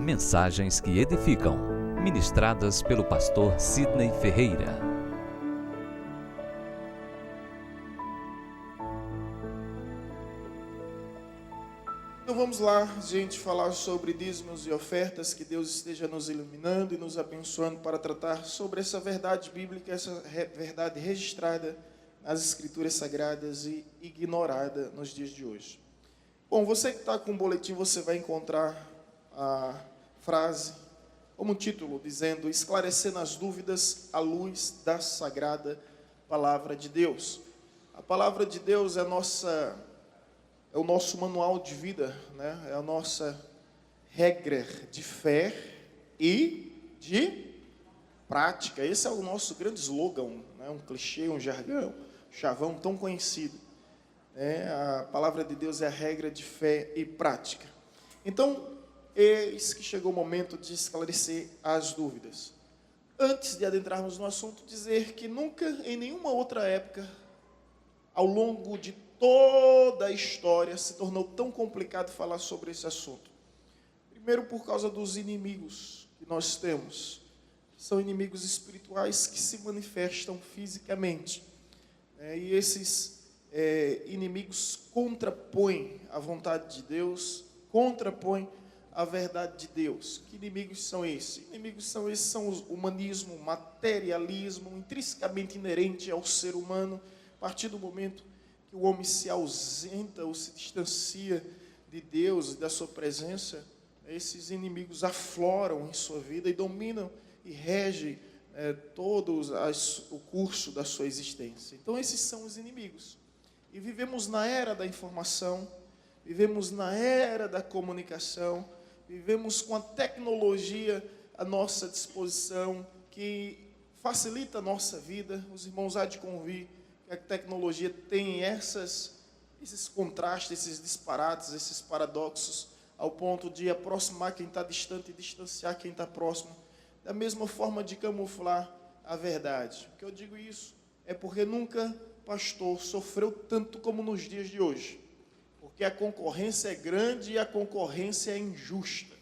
Mensagens que edificam, ministradas pelo pastor Sidney Ferreira. Então vamos lá, gente, falar sobre dízimos e ofertas. Que Deus esteja nos iluminando e nos abençoando para tratar sobre essa verdade bíblica, essa verdade registrada nas Escrituras Sagradas e ignorada nos dias de hoje. Bom, você que está com o boletim, você vai encontrar a frase como título, dizendo: esclarecendo as dúvidas à luz da sagrada palavra de Deus. A palavra de Deus é o nosso manual de vida, né? É a nossa regra de fé e de prática. Esse é o nosso grande slogan, né? Um clichê, um jargão, chavão tão conhecido. A palavra de Deus é a regra de fé e prática. Então, eis que chegou o momento de esclarecer as dúvidas. Antes de adentrarmos no assunto, dizer que nunca, em nenhuma outra época, ao longo de toda a história, se tornou tão complicado falar sobre esse assunto. Primeiro, por causa dos inimigos que nós temos. São inimigos espirituais que se manifestam fisicamente. E esses inimigos contrapõem a vontade de Deus, contrapõem a verdade de Deus. Que inimigos são esses? Inimigos são esses, são o humanismo, o materialismo, intrinsecamente inerente ao ser humano. A partir do momento que o homem se ausenta ou se distancia de Deus e da sua presença, esses inimigos afloram em sua vida e dominam e regem todo o curso da sua existência. Então esses são os inimigos. E vivemos na era da informação, vivemos na era da comunicação, vivemos com a tecnologia à nossa disposição, que facilita a nossa vida. Os irmãos há de convir que a tecnologia tem esses contrastes, esses disparates, esses paradoxos, ao ponto de aproximar quem está distante e distanciar quem está próximo, da mesma forma de camuflar a verdade. O que eu digo isso é porque nunca pastor sofreu tanto como nos dias de hoje, porque a concorrência é grande e a concorrência é injusta.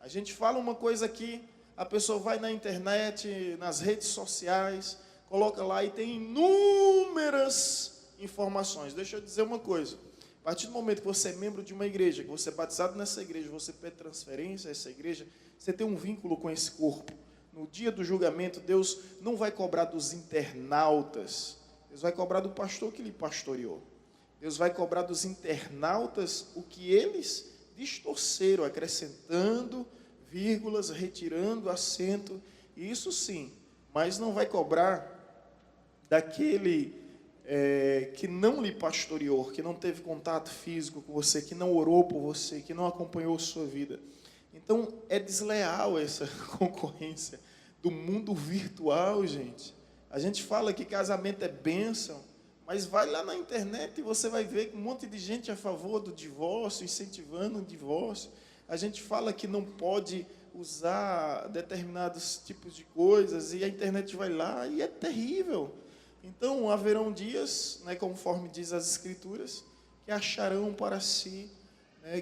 A gente fala uma coisa aqui, a pessoa vai na internet, nas redes sociais, coloca lá e tem inúmeras informações. Deixa eu dizer uma coisa: a partir do momento que você é membro de uma igreja, que você é batizado nessa igreja, você pede transferência a essa igreja, você tem um vínculo com esse corpo. No dia do julgamento, Deus não vai cobrar dos internautas, Deus vai cobrar do pastor que lhe pastoreou. Deus vai cobrar dos internautas o que eles distorceram, acrescentando vírgulas, retirando acento, isso sim, mas não vai cobrar daquele que não lhe pastoreou, que não teve contato físico com você, que não orou por você, que não acompanhou a sua vida. Então, é desleal essa concorrência do mundo virtual, gente. A gente fala que casamento é bênção, mas vai lá na internet e você vai ver um monte de gente a favor do divórcio, incentivando o divórcio. A gente fala que não pode usar determinados tipos de coisas e a internet vai lá e é terrível. Então, haverão dias, conforme diz as Escrituras, que acharão para si,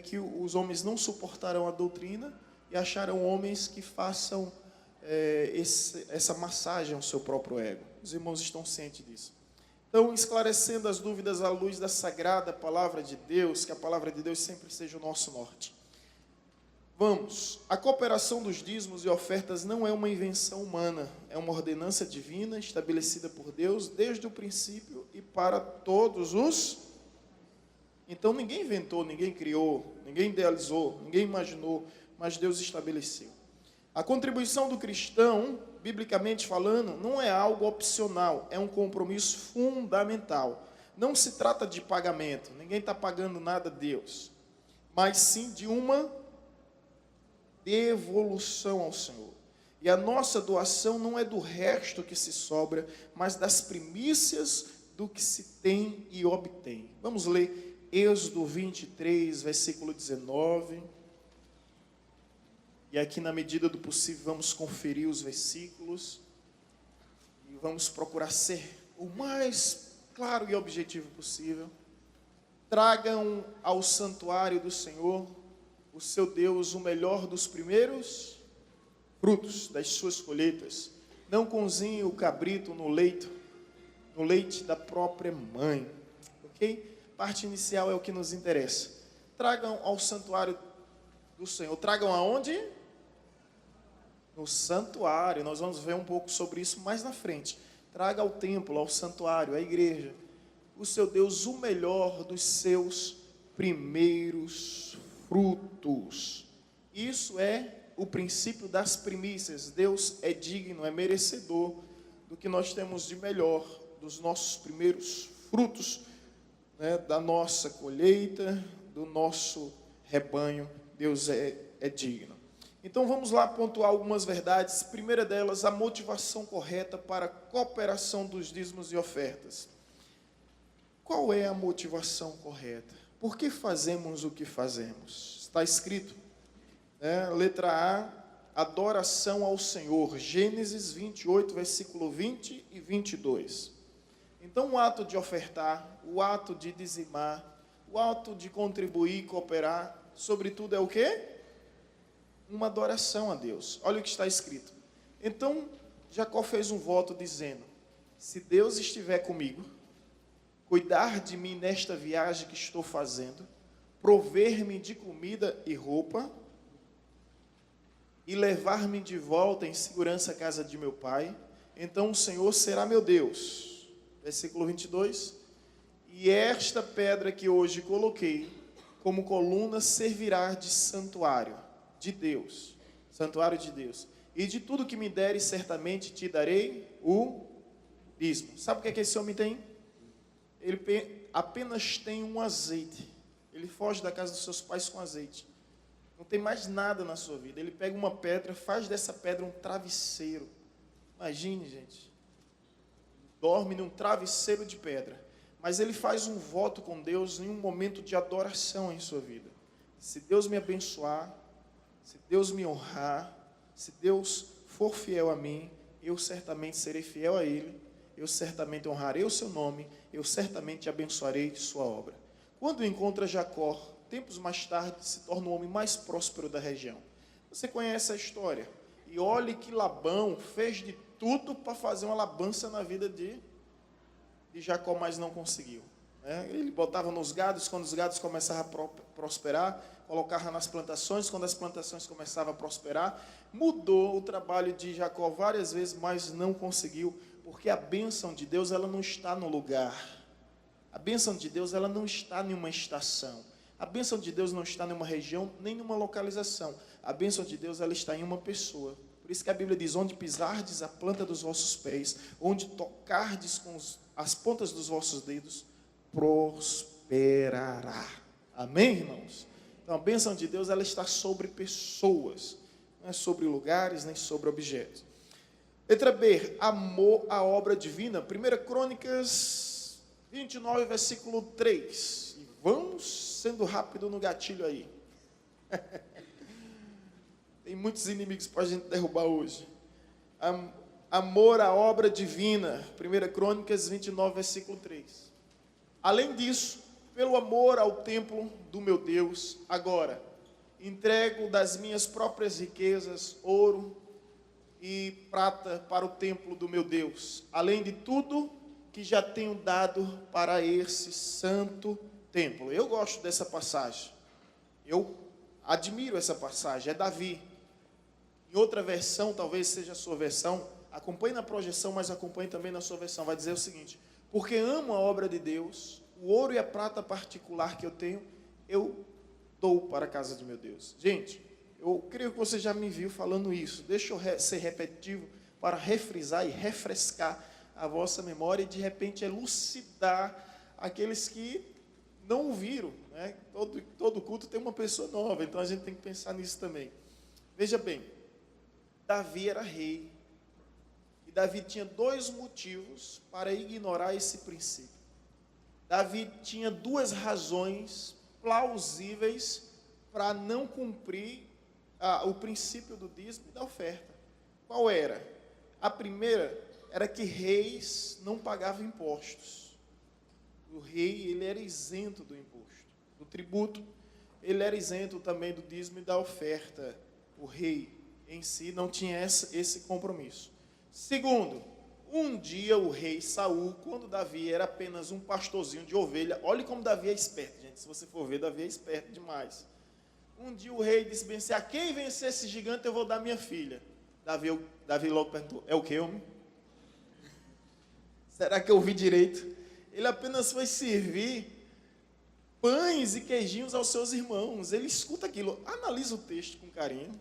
que os homens não suportarão a doutrina e acharão homens que façam essa massagem ao seu próprio ego. Os irmãos estão cientes disso. Então, esclarecendo as dúvidas à luz da sagrada palavra de Deus, que a palavra de Deus sempre seja o nosso norte. Vamos, a cooperação dos dízimos e ofertas não é uma invenção humana, é uma ordenança divina estabelecida por Deus desde o princípio e para todos os... Então ninguém inventou, ninguém criou, ninguém idealizou, ninguém imaginou, mas Deus estabeleceu. A contribuição do cristão, biblicamente falando, não é algo opcional, é um compromisso fundamental. Não se trata de pagamento, ninguém está pagando nada a Deus, mas sim de uma devolução ao Senhor. E a nossa doação não é do resto que se sobra, mas das primícias do que se tem e obtém. Vamos ler Êxodo 23, versículo 19. E aqui, na medida do possível, vamos conferir os versículos e vamos procurar ser o mais claro e objetivo possível. Tragam ao santuário do Senhor o seu Deus o melhor dos primeiros frutos das suas colheitas. Não cozinhe o cabrito no leite da própria mãe. Ok? Parte inicial é o que nos interessa. Tragam ao santuário do Senhor. Tragam aonde? No santuário. Nós vamos ver um pouco sobre isso mais na frente. Traga ao templo, ao santuário, à igreja, o seu Deus o melhor dos seus primeiros frutos. Isso é o princípio das primícias. Deus é digno, é merecedor do que nós temos de melhor, dos nossos primeiros frutos, né, da nossa colheita, do nosso rebanho. Deus é digno. Então vamos lá pontuar algumas verdades. Primeira delas, a motivação correta para a cooperação dos dízimos e ofertas. Qual é a motivação correta? Por que fazemos o que fazemos? Está escrito, né? Letra A, adoração ao Senhor. Gênesis 28, versículo 20 e 22. Então o ato de ofertar, o ato de dizimar, o ato de contribuir, cooperar, sobretudo é o quê? Uma adoração a Deus. Olha o que está escrito. Então, Jacó fez um voto dizendo: se Deus estiver comigo, cuidar de mim nesta viagem que estou fazendo, prover-me de comida e roupa, e levar-me de volta em segurança à casa de meu pai, então o Senhor será meu Deus. Versículo 22. E esta pedra que hoje coloquei como coluna servirá de santuário de Deus, santuário de Deus, e de tudo que me deres, certamente te darei o dízimo. Sabe o que é que esse homem tem? Ele apenas tem um azeite. Ele foge da casa dos seus pais com azeite. Não tem mais nada na sua vida. Ele pega uma pedra, faz dessa pedra um travesseiro. Imagine, gente. Dorme num travesseiro de pedra. Mas ele faz um voto com Deus em um momento de adoração em sua vida. Se Deus me abençoar, se Deus me honrar, se Deus for fiel a mim, eu certamente serei fiel a Ele, eu certamente honrarei o seu nome, eu certamente abençoarei sua obra. Quando encontra Jacó, tempos mais tarde, se torna o homem mais próspero da região. Você conhece a história. E olhe que Labão fez de tudo para fazer uma labança na vida de Jacó, mas não conseguiu. Ele botava nos gados, quando os gados começavam a prosperar, colocava nas plantações, quando as plantações começavam a prosperar. Mudou o trabalho de Jacó várias vezes, mas não conseguiu, porque a bênção de Deus, ela não está no lugar. A bênção de Deus, ela não está em uma estação. A bênção de Deus não está em uma região, nem em uma localização. A bênção de Deus, ela está em uma pessoa. Por isso que a Bíblia diz: onde pisardes a planta dos vossos pés, onde tocardes com as pontas dos vossos dedos, prosperará. Amém, irmãos? Então a bênção de Deus, ela está sobre pessoas, não é sobre lugares, nem sobre objetos. Letra B, amor à obra divina. 1 Crônicas 29, versículo 3. E vamos sendo rápido no gatilho aí. Tem muitos inimigos para a gente derrubar hoje. Amor à obra divina. 1 Crônicas 29, versículo 3. Além disso, pelo amor ao templo do meu Deus, agora entrego das minhas próprias riquezas, ouro e prata para o templo do meu Deus, além de tudo que já tenho dado para esse santo templo. Eu gosto dessa passagem. Eu admiro essa passagem. É Davi. Em outra versão, talvez seja a sua versão, acompanhe na projeção, mas acompanhe também na sua versão. Vai dizer o seguinte: porque amo a obra de Deus, o ouro e a prata particular que eu tenho, eu dou para a casa de meu Deus. Gente, eu creio que você já me viu falando isso. Deixa eu ser repetitivo para refrisar e refrescar a vossa memória e de repente elucidar aqueles que não ouviram, né? Todo culto tem uma pessoa nova, então a gente tem que pensar nisso também. Veja bem, Davi era rei. E Davi tinha dois motivos para ignorar esse princípio. Davi tinha duas razões plausíveis para não cumprir o princípio do dízimo e da oferta. Qual era? A primeira era que reis não pagavam impostos. O rei, ele era isento do imposto, do tributo. ele era isento também do dízimo e da oferta. O rei em si não tinha esse compromisso. Segundo, um dia o rei Saul, quando Davi era apenas um pastorzinho de ovelha, olhe como Davi é esperto, gente, se você for ver, Davi é esperto demais. Um dia o rei disse bem assim: a quem vencer esse gigante eu vou dar minha filha. Davi logo perguntou: é o que, homem? Será que eu ouvi direito? Ele apenas foi servir pães e queijinhos aos seus irmãos. Ele escuta aquilo, analisa o texto com carinho.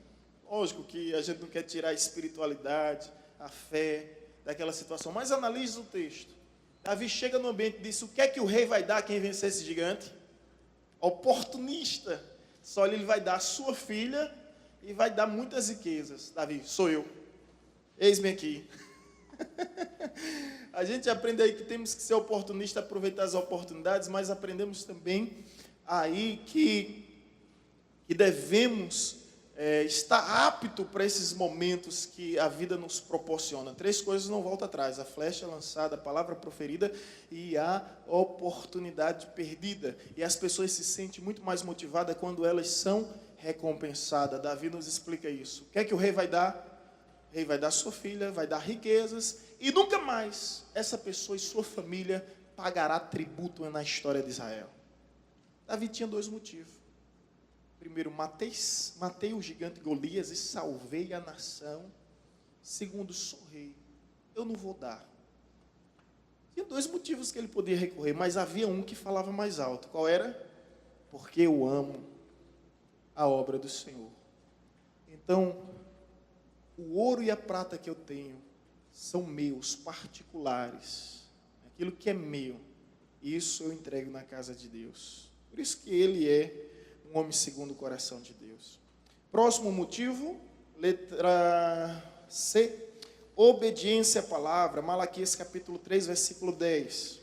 Lógico que a gente não quer tirar a espiritualidade, a fé daquela situação, mas analisa o texto. Davi chega no ambiente e diz: o que é que o rei vai dar a quem vencer esse gigante? Oportunista. Só ele vai dar a sua filha e vai dar muitas riquezas. Davi: sou eu. Eis-me aqui. A gente aprende aí que temos que ser oportunista, aproveitar as oportunidades, mas aprendemos também aí que devemos estar apto para esses momentos que a vida nos proporciona. 3 coisas não voltam atrás: a flecha lançada, a palavra proferida e a oportunidade perdida. E as pessoas se sentem muito mais motivadas quando elas são recompensadas. Davi nos explica isso. O que é que o rei vai dar? O rei vai dar sua filha, vai dar riquezas, e nunca mais essa pessoa e sua família pagará tributo na história de Israel. Davi tinha 2 motivos. Primeiro, matei o gigante Golias e salvei a nação. Segundo, sou rei, eu não vou dar. Tinha 2 motivos que ele podia recorrer, mas havia um que falava mais alto. Qual era? Porque eu amo a obra do Senhor. Então, o ouro e a prata que eu tenho são meus, particulares. Aquilo que é meu, isso eu entrego na casa de Deus. Por isso que ele é um homem segundo o coração de Deus. Próximo motivo, letra C, obediência à palavra. Malaquias capítulo 3, versículo 10.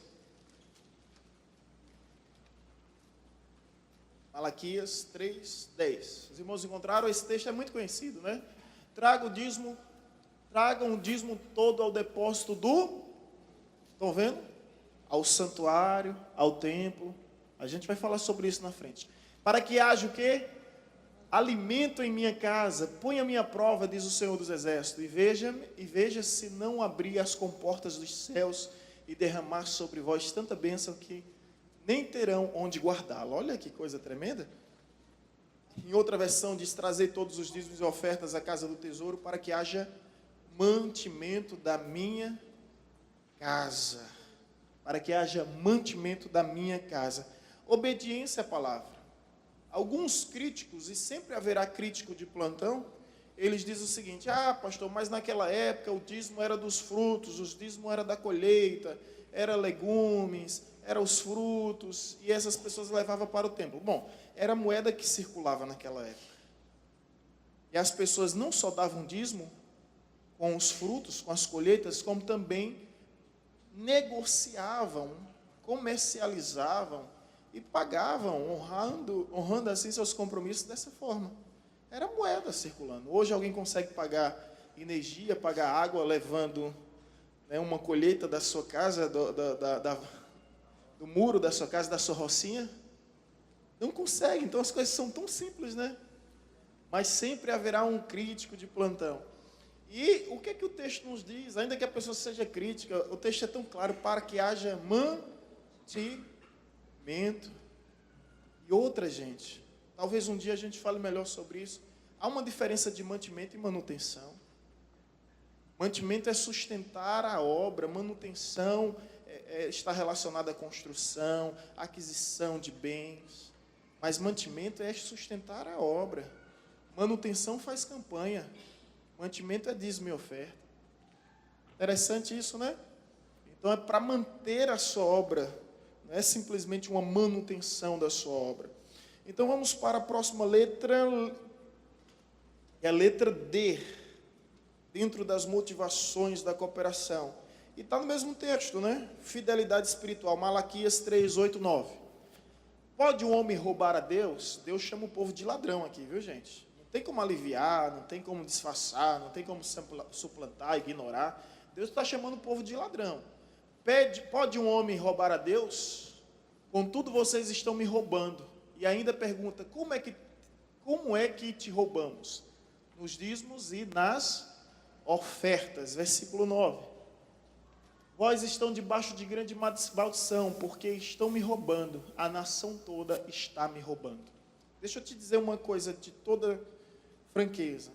Malaquias 3, 10. Os irmãos encontraram? Esse texto é muito conhecido, né? Tragam o dízimo todo ao depósito estão vendo? Ao santuário, ao templo. A gente vai falar sobre isso na frente. Para que haja o quê? Alimento em minha casa, ponha a minha prova, diz o Senhor dos Exércitos, e veja se não abrir as comportas dos céus e derramar sobre vós tanta bênção que nem terão onde guardá-la. Olha que coisa tremenda. Em outra versão diz: trazer todos os dízimos e ofertas à casa do tesouro, para que haja mantimento da minha casa. Para que haja mantimento da minha casa. Obediência à palavra. Alguns críticos, e sempre haverá crítico de plantão, eles dizem o seguinte: pastor, mas naquela época o dízimo era dos frutos, o dízimo era da colheita, era legumes, era os frutos, e essas pessoas levavam para o templo. Bom, era a moeda que circulava naquela época. E as pessoas não só davam dízimo com os frutos, com as colheitas, como também negociavam, comercializavam e pagavam, honrando assim seus compromissos dessa forma. Era moeda circulando. Hoje alguém consegue pagar energia, pagar água, levando uma colheita da sua casa, do muro da sua casa, da sua rocinha? Não consegue. Então as coisas são tão simples, né? Mas sempre haverá um crítico de plantão. E o que é que o texto nos diz? Ainda que a pessoa seja crítica, o texto é tão claro: para que haja mantimento. E outra, gente, talvez um dia a gente fale melhor sobre isso. Há uma diferença de mantimento e manutenção. Mantimento é sustentar a obra, manutenção está relacionada à construção, aquisição de bens. Mas mantimento é sustentar a obra. Manutenção faz campanha. Mantimento é dízimo e oferta. Interessante isso, né? Então é para manter a sua obra. Não é simplesmente uma manutenção da sua obra. Então vamos para a próxima letra. É a letra D. Dentro das motivações da cooperação. E está no mesmo texto, né? Fidelidade espiritual. Malaquias 3, 8, 9. Pode um homem roubar a Deus? Deus chama o povo de ladrão aqui, viu, gente? Não tem como aliviar, não tem como disfarçar, não tem como suplantar, ignorar. Deus está chamando o povo de ladrão. Pode um homem roubar a Deus? Contudo, vocês estão me roubando. E ainda pergunta, como é que te roubamos? Nos dízimos e nas ofertas. Versículo 9. Vós estão debaixo de grande maldição, porque estão me roubando. A nação toda está me roubando. Deixa eu te dizer uma coisa de toda franqueza.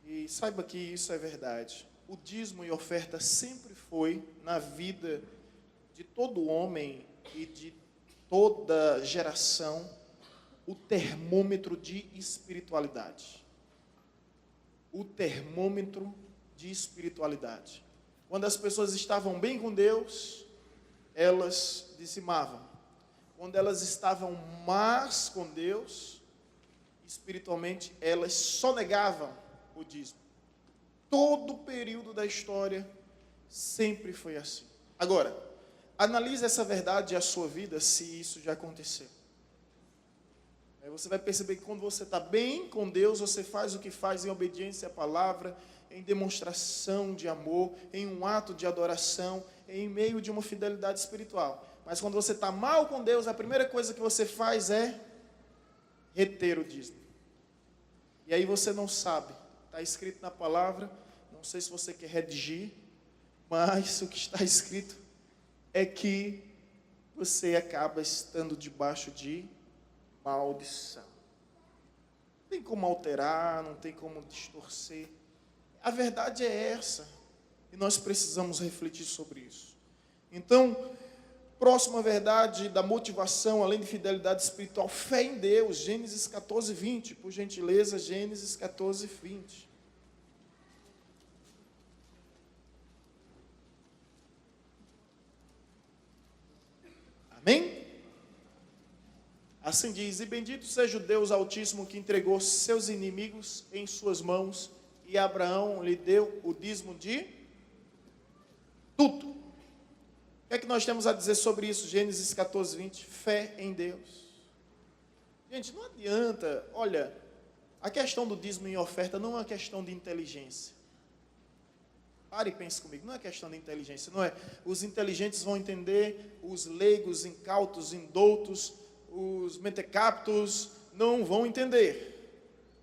E saiba que isso é verdade. O dízimo e oferta sempre foi, na vida de todo homem e de toda geração, o termômetro de espiritualidade. O termômetro de espiritualidade. Quando as pessoas estavam bem com Deus, elas dizimavam. Quando elas estavam más com Deus, espiritualmente, elas sonegavam o dízimo. Todo o período da história sempre foi assim. Agora, analise essa verdade e a sua vida, se isso já aconteceu. Aí você vai perceber que quando você está bem com Deus, você faz o que faz em obediência à palavra, em demonstração de amor, em um ato de adoração, em meio de uma fidelidade espiritual. Mas quando você está mal com Deus, a primeira coisa que você faz é reter o dízimo. E aí você não sabe, está escrito na palavra, não sei se você quer redigir, mas o que está escrito é que você acaba estando debaixo de maldição. Não tem como alterar, não tem como distorcer. A verdade é essa, e nós precisamos refletir sobre isso. Então, próxima verdade da motivação, além de fidelidade espiritual, fé em Deus, Gênesis 14, 20, por gentileza, Gênesis 14, 20. Amém? Assim diz, e bendito seja o Deus Altíssimo que entregou seus inimigos em suas mãos, e Abraão lhe deu o dízimo de tudo. O que é que nós temos a dizer sobre isso? Gênesis 14, 20, fé em Deus. Gente, não adianta, olha, a questão do dízimo e oferta não é uma questão de inteligência. Pare e pense comigo, não é questão de inteligência, não é? Os inteligentes vão entender, os leigos, incautos, indoutos, os mentecaptos não vão entender.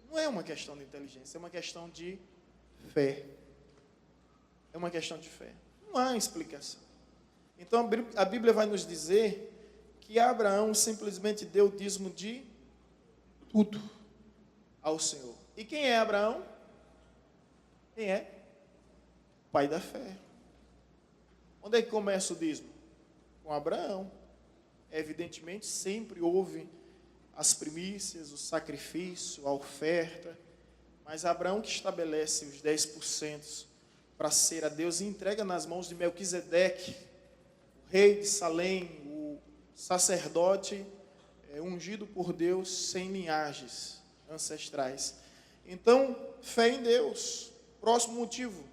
Não é uma questão de inteligência, é uma questão de fé. É uma questão de fé. Não há explicação. Então a Bíblia vai nos dizer que Abraão simplesmente deu o dízimo de tudo ao Senhor. E quem é Abraão? Quem é? Pai da fé. Onde é que começa o dízimo? Com Abraão. Evidentemente, sempre houve as primícias, o sacrifício, a oferta, mas Abraão que estabelece os 10% para ser a Deus e entrega nas mãos de Melquisedeque, o rei de Salém, o sacerdote ungido por Deus sem linhagens ancestrais. Então, fé em Deus. Próximo motivo,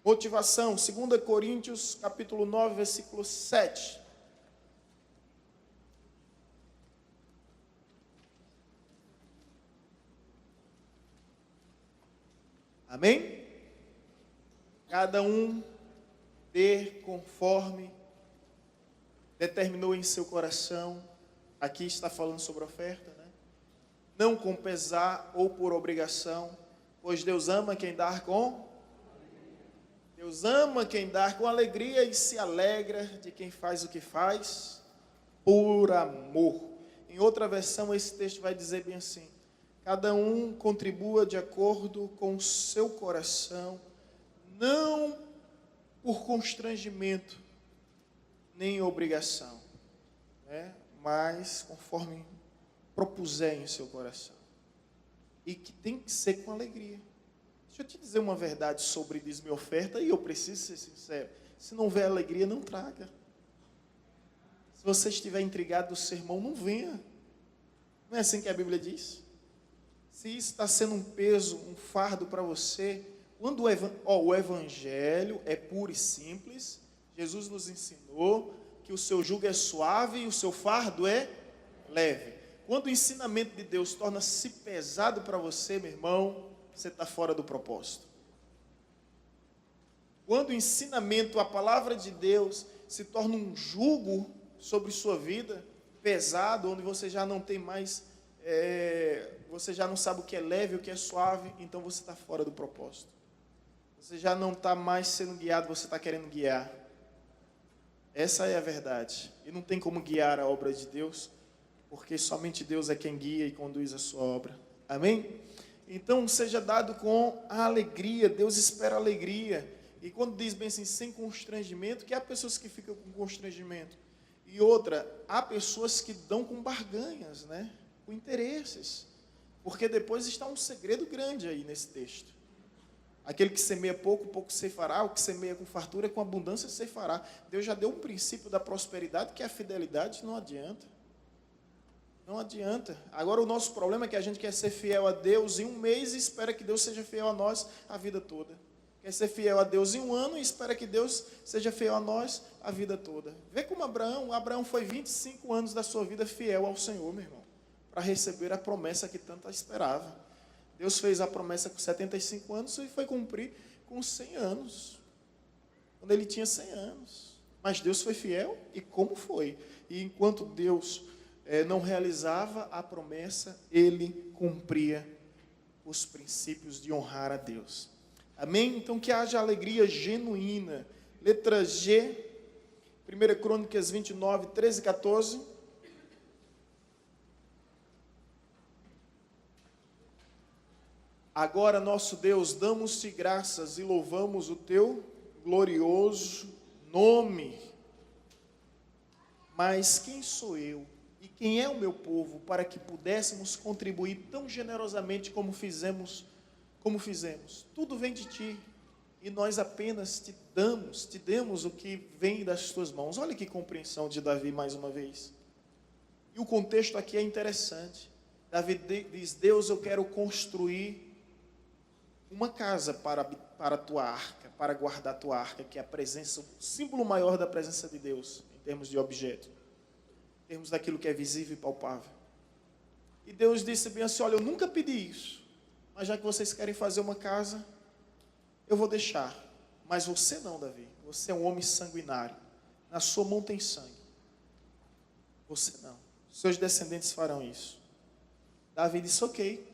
motivação, 2 Coríntios, capítulo 9, versículo 7. Amém? Cada um dê conforme determinou em seu coração. Aqui está falando sobre oferta, né? Não com pesar ou por obrigação, pois Deus ama quem dá com... Deus ama quem dá com alegria e se alegra de quem faz o que faz por amor. Em outra versão, esse texto vai dizer bem assim: cada um contribua de acordo com o seu coração, não por constrangimento, nem obrigação, né? Mas conforme propuser em seu coração. E que tem que ser com alegria. Deixa eu te dizer uma verdade sobre dízimo e oferta, e eu preciso ser sincero. Se não houver alegria, não traga. Se você estiver intrigado do sermão, não venha. Não é assim que a Bíblia diz? Se isso está sendo um peso, um fardo para você, quando o Evangelho é puro e simples, Jesus nos ensinou que o seu jugo é suave e o seu fardo é leve. Quando o ensinamento de Deus torna-se pesado para você, meu irmão, você está fora do propósito. Quando o ensinamento, a palavra de Deus, se torna um jugo sobre sua vida, pesado, onde você já não tem mais, você já não sabe o que é leve, o que é suave, então você está fora do propósito. Você já não está mais sendo guiado, você está querendo guiar. Essa é a verdade. E não tem como guiar a obra de Deus, porque somente Deus é quem guia e conduz a sua obra. Amém? Então, seja dado com a alegria. Deus espera alegria. E quando diz bem assim, sem constrangimento, que há pessoas que ficam com constrangimento. E outra, há pessoas que dão com barganhas, né? Com interesses. Porque depois está um segredo grande aí nesse texto. Aquele que semeia pouco, pouco ceifará. O que semeia com fartura, com abundância ceifará. Deus já deu um princípio da prosperidade, que é a fidelidade. Não adianta. Não adianta. Agora o nosso problema é que a gente quer ser fiel a Deus em um mês e espera que Deus seja fiel a nós a vida toda. Quer ser fiel a Deus em um ano e espera que Deus seja fiel a nós a vida toda. Vê como Abraão foi 25 anos da sua vida fiel ao Senhor, meu irmão, para receber a promessa que tanto esperava. Deus fez a promessa com 75 anos e foi cumprir com 100 anos, quando ele tinha 100 anos. Mas Deus foi fiel, e como foi? E enquanto Deus não realizava a promessa, ele cumpria os princípios de honrar a Deus. Amém? Então que haja alegria genuína. Letra G, 1 Crônicas 29, 13 e 14. Agora, nosso Deus, damos-te graças e louvamos o teu glorioso nome. Mas quem sou eu e quem é o meu povo para que pudéssemos contribuir tão generosamente como fizemos? Tudo vem de ti, e nós apenas te demos o que vem das tuas mãos. Olha que compreensão de Davi mais uma vez. E o contexto aqui é interessante. Davi diz: Deus, eu quero construir uma casa para a tua arca, para guardar a tua arca, que é a presença, o símbolo maior da presença de Deus, em termos de objeto, em termos daquilo que é visível e palpável. E Deus disse bem assim: olha, eu nunca pedi isso, mas já que vocês querem fazer uma casa, eu vou deixar. Mas você não, Davi. Você é um homem sanguinário. Na sua mão tem sangue. Você não. Seus descendentes farão isso. Davi disse: ok.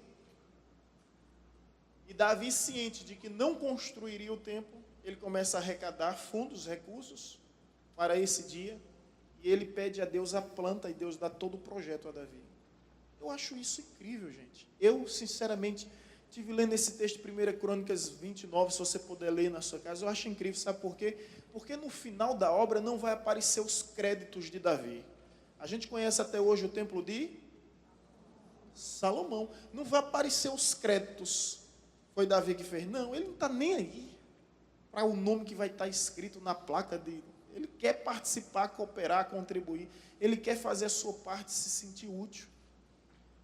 E Davi, ciente de que não construiria o templo, ele começa a arrecadar fundos, recursos para esse dia. E ele pede a Deus a planta, e Deus dá todo o projeto a Davi. Eu acho isso incrível, gente. Eu, sinceramente, estive lendo esse texto, 1 Crônicas 29, se você puder ler na sua casa. Eu acho incrível, sabe por quê? Porque no final da obra não vai aparecer os créditos de Davi. A gente conhece até hoje o templo de Salomão. Não vai aparecer os créditos. Foi Davi que fez. Não, ele não está nem aí para o nome que vai estar escrito na placa dele. Ele quer participar, cooperar, contribuir. Ele quer fazer a sua parte, se sentir útil.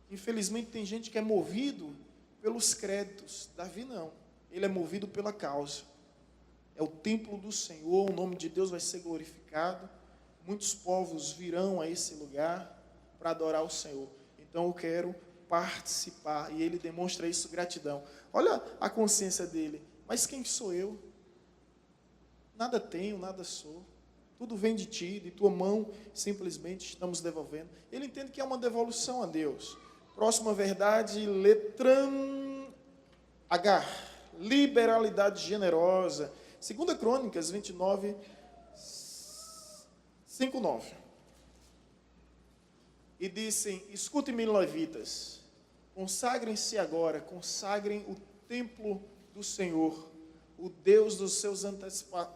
Infelizmente tem gente que é movido pelos créditos. Davi não. Ele é movido pela causa. É o templo do Senhor, o nome de Deus vai ser glorificado. Muitos povos virão a esse lugar para adorar o Senhor. Então eu quero participar. E ele demonstra isso, gratidão. Olha a consciência dele. Mas quem sou eu? Nada tenho, nada sou. Tudo vem de ti, de tua mão, simplesmente estamos devolvendo. Ele entende que é uma devolução a Deus. Próxima verdade, letra H. Liberalidade generosa. 2 Crônicas 29, 5, 9. E dissem: escutem-me, levitas, consagrem-se agora, consagrem o templo do Senhor, o Deus dos seus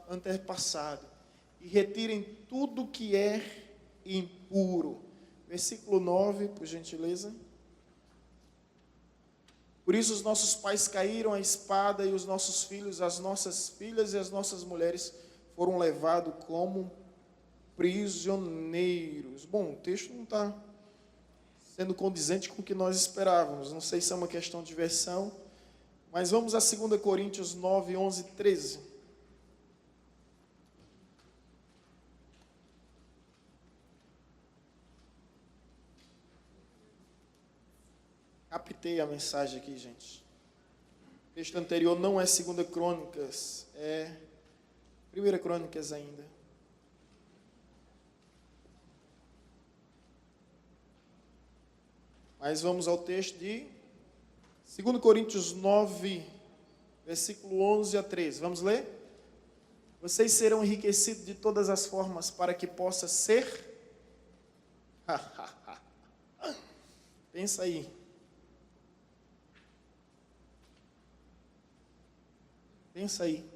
antepassados, e retirem tudo que é impuro. Versículo 9, por gentileza. Por isso os nossos pais caíram à espada, e os nossos filhos, as nossas filhas e as nossas mulheres foram levados como prisioneiros. Bom, o texto não está sendo condizente com o que nós esperávamos. Não sei se é uma questão de versão, mas vamos a 2 Coríntios 9, 11 e 13. Captei a mensagem aqui, gente. O texto anterior não é 2 Crônicas, é 1 Crônicas ainda. Mas vamos ao texto de 2 Coríntios 9, versículo 11 a 13. Vamos ler? Vocês serão enriquecidos de todas as formas para que possa ser... Pensa aí. Pensa aí.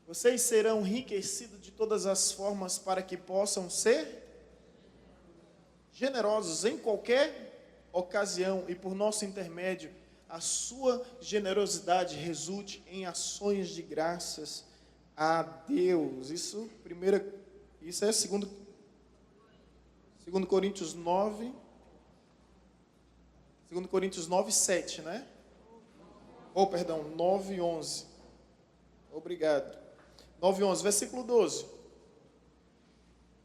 Vocês serão enriquecidos de todas as formas para que possam ser generosos em qualquer ocasião e por nosso intermédio a sua generosidade resulte em ações de graças a Deus. Isso é 2 Coríntios 9, 7, né? 9, 11. Obrigado. 9, 11, versículo 12.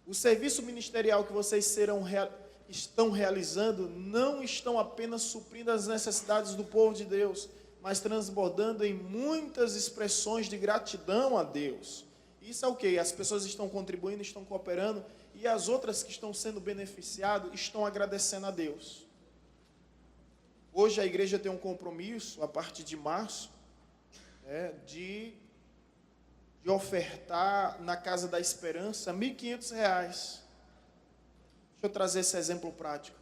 O serviço ministerial que vocês estão realizando não estão apenas suprindo as necessidades do povo de Deus, mas transbordando em muitas expressões de gratidão a Deus. Isso é o quê? As pessoas estão contribuindo, estão cooperando, e as outras que estão sendo beneficiadas estão agradecendo a Deus. Hoje a igreja tem um compromisso, a partir de março, de ofertar na Casa da Esperança R$ 1.500. Deixa eu trazer esse exemplo prático.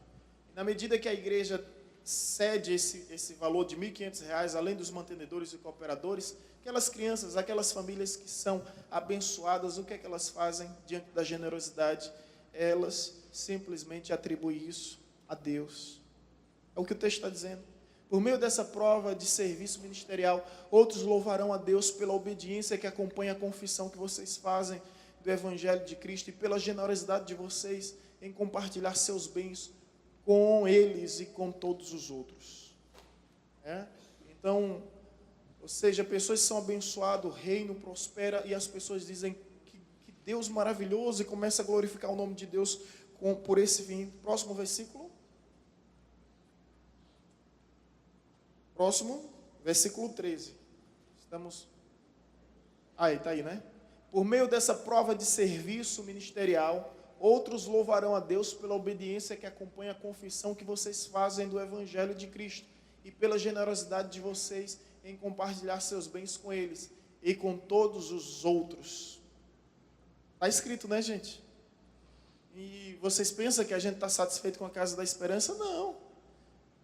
Na medida que a igreja cede esse valor de R$ 1.500, além dos mantenedores e cooperadores, aquelas crianças, aquelas famílias que são abençoadas, o que é que elas fazem diante da generosidade? Elas simplesmente atribuem isso a Deus. É o que o texto está dizendo. Por meio dessa prova de serviço ministerial, outros louvarão a Deus pela obediência que acompanha a confissão que vocês fazem do Evangelho de Cristo e pela generosidade de vocês em compartilhar seus bens com eles e com todos os outros. Então, ou seja, pessoas são abençoadas, o reino prospera e as pessoas dizem que Deus maravilhoso e começa a glorificar o nome de Deus por esse fim. Próximo versículo. Próximo, versículo 13. Estamos... está aí, né? Por meio dessa prova de serviço ministerial, outros louvarão a Deus pela obediência que acompanha a confissão que vocês fazem do Evangelho de Cristo e pela generosidade de vocês em compartilhar seus bens com eles e com todos os outros. Está escrito, né, gente? E vocês pensam que a gente está satisfeito com a Casa da Esperança? Não.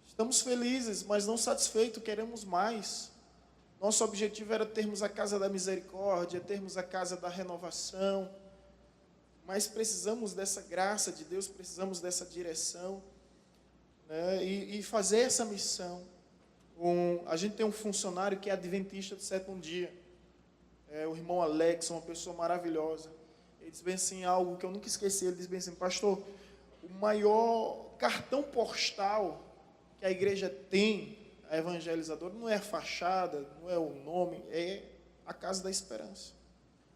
Estamos felizes, mas não satisfeitos, queremos mais. Nosso objetivo era termos a Casa da Misericórdia, termos a Casa da Renovação, mas precisamos dessa graça de Deus, precisamos dessa direção, né? E fazer essa missão. A gente tem um funcionário que é adventista do sétimo dia, o irmão Alex, uma pessoa maravilhosa. Ele diz bem assim, algo que eu nunca esqueci, ele diz bem assim, pastor, o maior cartão postal que a igreja tem, a evangelizadora, não é a fachada, não é o nome, é a Casa da Esperança.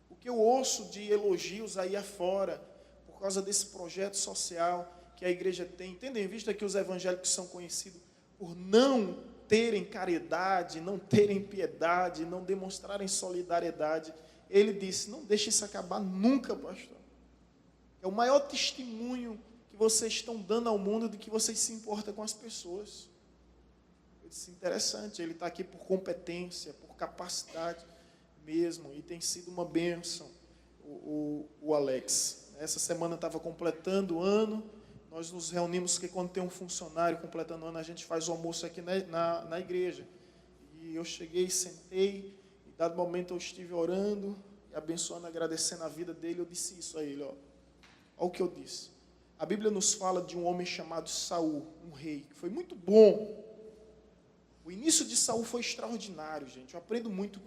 O que eu ouço de elogios aí afora, por causa desse projeto social que a igreja tem, tendo em vista que os evangélicos são conhecidos por não terem caridade, não terem piedade, não demonstrarem solidariedade, ele disse, não deixe isso acabar nunca, pastor. É o maior testemunho que vocês estão dando ao mundo de que vocês se importam com as pessoas. Eu disse, interessante, ele está aqui por competência, por capacidade mesmo, e tem sido uma bênção, o Alex. Essa semana estava completando o ano, nós nos reunimos, porque quando tem um funcionário completando o ano, a gente faz o almoço aqui na igreja. E eu cheguei, sentei, e dado momento eu estive orando, abençoando, agradecendo a vida dele, eu disse isso a ele, olha o que eu disse. A Bíblia nos fala de um homem chamado Saul, um rei, que foi muito bom. O início de Saul foi extraordinário, gente. Eu aprendo muito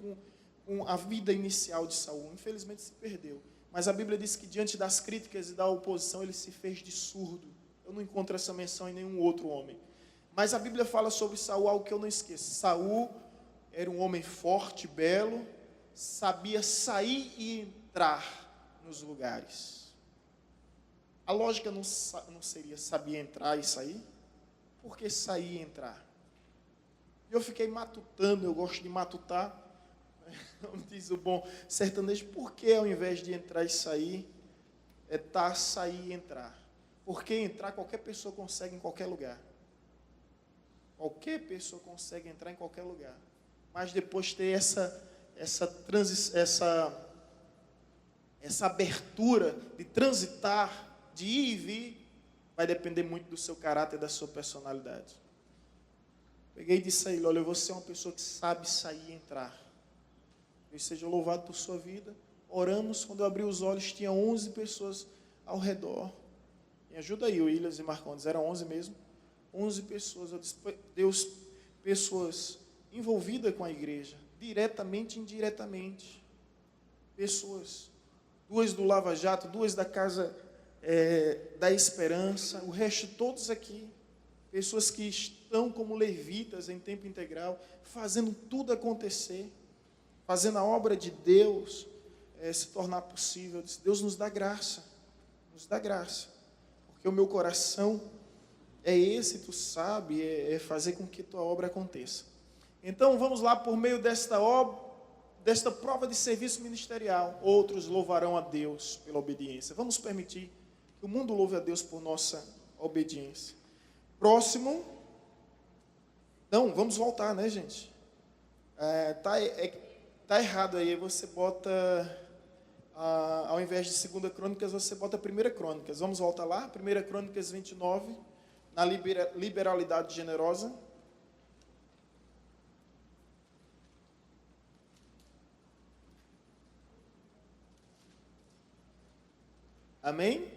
com a vida inicial de Saul. Infelizmente se perdeu. Mas a Bíblia diz que diante das críticas e da oposição, ele se fez de surdo. Eu não encontro essa menção em nenhum outro homem. Mas a Bíblia fala sobre Saul, algo que eu não esqueço. Saul era um homem forte, belo, sabia sair e entrar nos lugares. A lógica não seria sabia entrar e sair? Por que sair e entrar? Eu fiquei matutando, eu gosto de matutar. Como diz o bom sertanejo, por que ao invés de entrar e sair, sair e entrar? Porque entrar, qualquer pessoa consegue em qualquer lugar. Qualquer pessoa consegue entrar em qualquer lugar. Mas depois ter essa abertura de transitar, de ir e vir, vai depender muito do seu caráter e da sua personalidade. Peguei e disse a ele: olha, você é uma pessoa que sabe sair e entrar. Deus seja louvado por sua vida. Oramos, quando eu abri os olhos, tinha 11 pessoas ao redor. Me ajuda aí, Williams e Marcondes, eram 11 mesmo? 11 pessoas. Eu disse: Deus, pessoas envolvidas com a igreja, diretamente e indiretamente. Pessoas. 2 do Lava Jato, 2 da Casa da Esperança, o resto todos aqui. Pessoas que estão como levitas em tempo integral, fazendo tudo acontecer, fazendo a obra de Deus se tornar possível. Deus nos dá graça, porque o meu coração é esse, tu sabe, é fazer com que tua obra aconteça. Então vamos lá, por meio desta prova de serviço ministerial, outros louvarão a Deus pela obediência. Vamos permitir que o mundo louve a Deus por nossa obediência. Próximo. Não, vamos voltar, né, gente? Tá errado aí. Você bota, ao invés de 2 Crônicas, você bota 1 Crônicas. Vamos voltar lá? 1 Crônicas 29, na liberalidade generosa. Amém?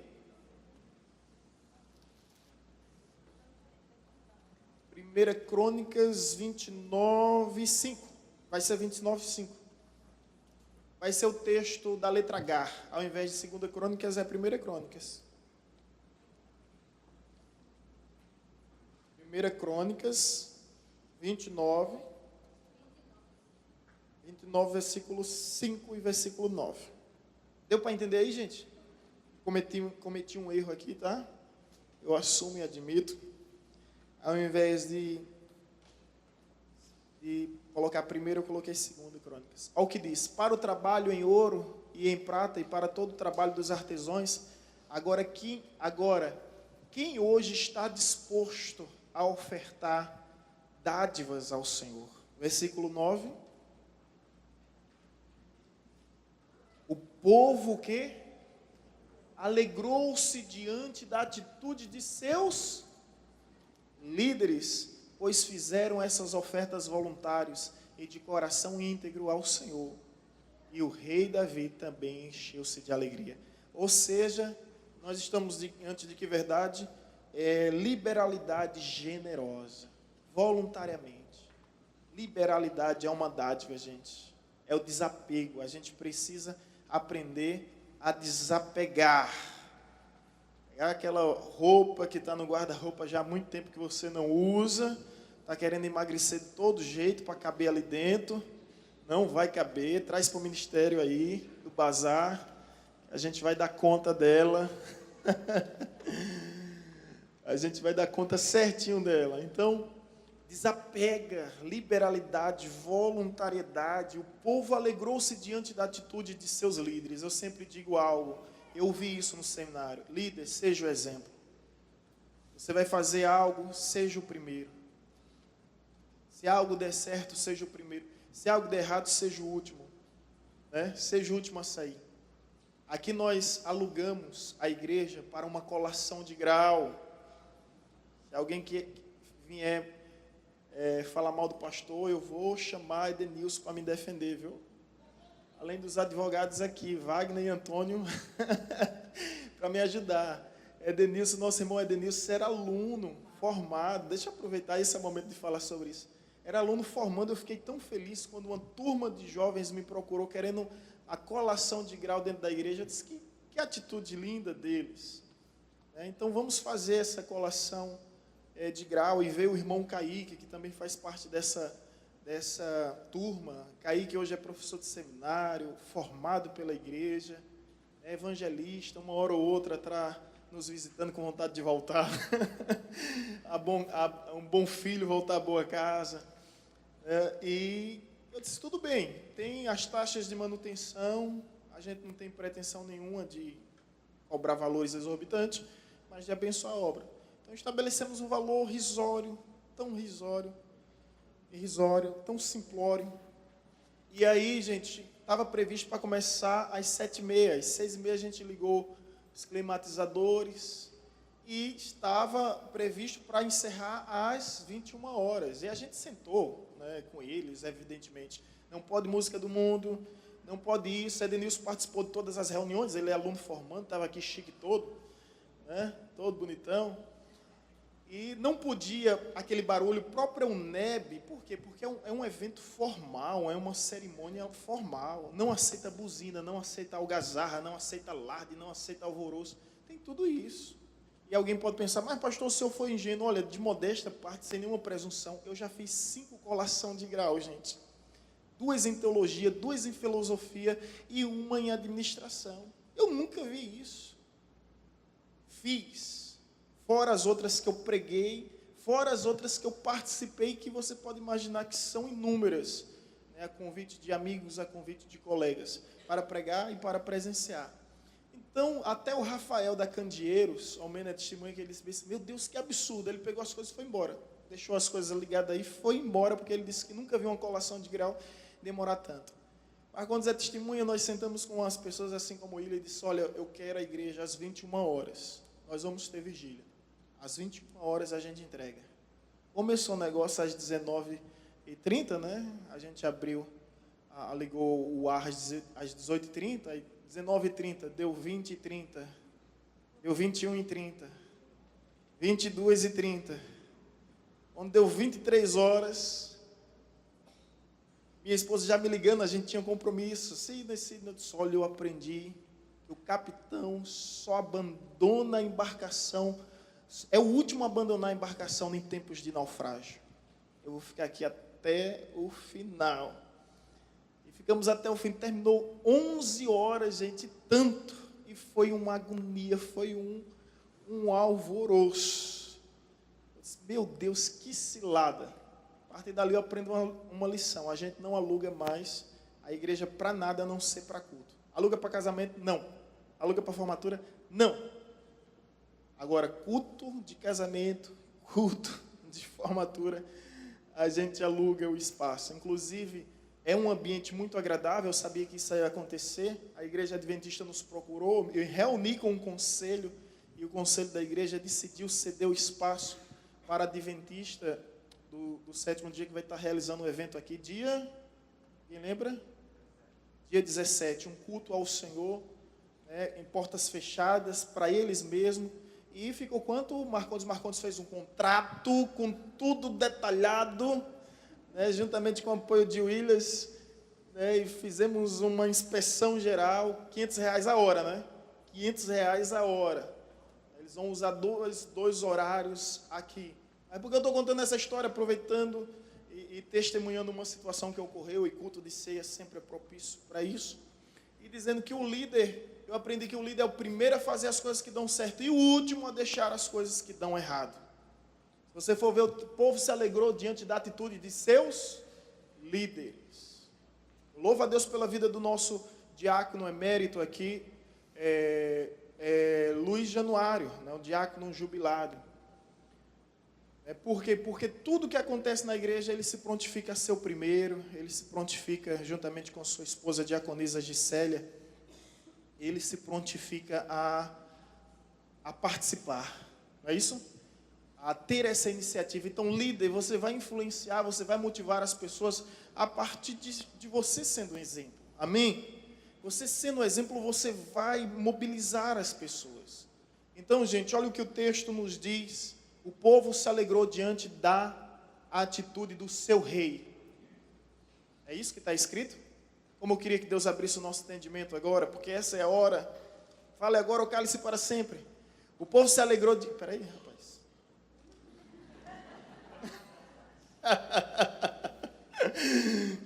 1 Crônicas 29, 5. Vai ser 29, 5. Vai ser o texto da letra H. Ao invés de 2 Crônicas, é 1 Crônicas. 1 Crônicas 29, versículo 5 e versículo 9. Deu para entender aí, gente? Cometi um erro aqui, tá? Eu assumo e admito. Ao invés de colocar 1, eu coloquei 2 Crônicas. Olha o que diz: para o trabalho em ouro e em prata, e para todo o trabalho dos artesãos, agora quem hoje está disposto a ofertar dádivas ao Senhor? Versículo 9. O povo que alegrou-se diante da atitude de seus líderes, pois fizeram essas ofertas voluntárias e de coração íntegro ao Senhor. E o rei Davi também encheu-se de alegria. Ou seja, nós estamos diante de que verdade? Liberalidade generosa, voluntariamente. Liberalidade é uma dádiva, gente. É o desapego. A gente precisa aprender a desapegar. Pegar aquela roupa que está no guarda-roupa já há muito tempo que você não usa, está querendo emagrecer de todo jeito para caber ali dentro, não vai caber, traz para o ministério aí, do bazar, a gente vai dar conta dela, a gente vai dar conta certinho dela. Então, desapega, liberalidade, voluntariedade. O povo alegrou-se diante da atitude de seus líderes. Eu sempre digo algo, eu ouvi isso no seminário: líder, seja o exemplo. Você vai fazer algo, seja o primeiro. Se algo der certo, seja o primeiro. Se algo der errado, seja o último, né? Seja o último a sair. Aqui nós alugamos a igreja para uma colação de grau. Se alguém que vier falar mal do pastor, eu vou chamar Edenilson para me defender, viu? Além dos advogados aqui, Wagner e Antônio, para me ajudar. Edenilson, nosso irmão Edenilson, era aluno formado. Deixa eu aproveitar esse momento de falar sobre isso. Era aluno formando, eu fiquei tão feliz quando uma turma de jovens me procurou querendo a colação de grau dentro da igreja. Eu disse que atitude linda deles. Então vamos fazer essa colação de grau, e ver o irmão Kaique, que também faz parte dessa turma. Kaique hoje é professor de seminário, formado pela igreja, é evangelista, uma hora ou outra está nos visitando com vontade de voltar. Um bom filho voltar à boa casa. E eu disse, tudo bem, tem as taxas de manutenção, a gente não tem pretensão nenhuma de cobrar valores exorbitantes, mas de abençoar a obra. Então estabelecemos um valor risório, irrisório, tão simplório. E aí, gente, estava previsto para começar às 7h30. Às 6h30 a gente ligou os climatizadores e estava previsto para encerrar às 21 horas. E a gente sentou, né, com eles, evidentemente. Não pode música do mundo, não pode isso. Edenilson participou de todas as reuniões, ele é aluno formando, estava aqui chique todo, né, todo bonitão. E não podia aquele barulho próprio UNEB, por quê? Porque é um evento formal, é uma cerimônia formal. Não aceita buzina, não aceita algazarra, não aceita alarde, não aceita alvoroço. Tem tudo isso. E alguém pode pensar, mas pastor, o senhor foi ingênuo. Olha, de modesta parte, sem nenhuma presunção, eu já fiz 5 colação de grau, gente. 2 em teologia, 2 em filosofia e 1 em administração. Eu nunca vi isso. Fiz. Fora as outras que eu preguei, fora as outras que eu participei, que você pode imaginar que são inúmeras, né, a convite de amigos, a convite de colegas, para pregar e para presenciar. Então, até o Rafael da Candeeiros, ao menos é testemunha que ele disse, meu Deus, que absurdo, ele pegou as coisas e foi embora. Deixou as coisas ligadas aí, foi embora, porque ele disse que nunca viu uma colação de grau demorar tanto. Mas quando é testemunha, nós sentamos com as pessoas, assim como ele, e disse, olha, eu quero a igreja às 21 horas, nós vamos ter vigília. Às 21 horas a gente entrega. Começou o negócio às 19h30, né? A gente abriu, ligou o ar às 18h30, aí 19h30, deu 20h30, deu 21h30, 22h30. Quando deu 23 horas, minha esposa já me ligando, a gente tinha um compromisso. Olha, eu aprendi que o capitão só abandona a embarcação. É o último a abandonar a embarcação em tempos de naufrágio. Eu vou ficar aqui até o final. E ficamos até o fim. Terminou 11 horas, gente, tanto. E foi uma agonia, foi um alvoroço. Eu disse, meu Deus, que cilada. A partir dali eu aprendo uma lição. A gente não aluga mais a igreja para nada, a não ser para culto. Aluga para casamento? Não. Aluga para formatura? Não. Agora, culto de casamento, culto de formatura, a gente aluga o espaço. Inclusive, é um ambiente muito agradável, eu sabia que isso ia acontecer. A Igreja Adventista nos procurou, eu reuni com um conselho, e o conselho da igreja decidiu ceder o espaço para a Adventista do 7º dia, que vai estar realizando um evento aqui. Dia, quem lembra? Dia 17, um culto ao Senhor, né, em portas fechadas, para eles mesmos. E ficou quanto? O Marcondes fez um contrato com tudo detalhado, né, juntamente com o apoio de Williams, né, e fizemos uma inspeção geral, R$500 a hora, né? R$500 a hora. Eles vão usar dois horários aqui. Mas por que eu estou contando essa história, aproveitando e testemunhando uma situação que ocorreu, e culto de ceia sempre é propício para isso, e dizendo que o líder... Eu aprendi que o líder é o primeiro a fazer as coisas que dão certo e o último a deixar as coisas que dão errado. Se você for ver, o povo se alegrou diante da atitude de seus líderes. Louvo a Deus pela vida do nosso diácono emérito aqui, Luiz Januário, né, o diácono jubilado. Por quê? Porque tudo que acontece na igreja, ele se prontifica a ser o primeiro, ele se prontifica juntamente com sua esposa, a diaconisa Gisélia, ele se prontifica a participar, não é isso? A ter essa iniciativa. Então, líder, você vai influenciar, você vai motivar as pessoas a partir de você sendo um exemplo. Amém? Você sendo um exemplo, você vai mobilizar as pessoas. Então, gente, olha o que o texto nos diz. O povo se alegrou diante da atitude do seu rei. É isso que está escrito? Como eu queria que Deus abrisse o nosso entendimento agora, porque essa é a hora. Fale agora ou cale-se para sempre. O povo se alegrou de... Peraí, rapaz.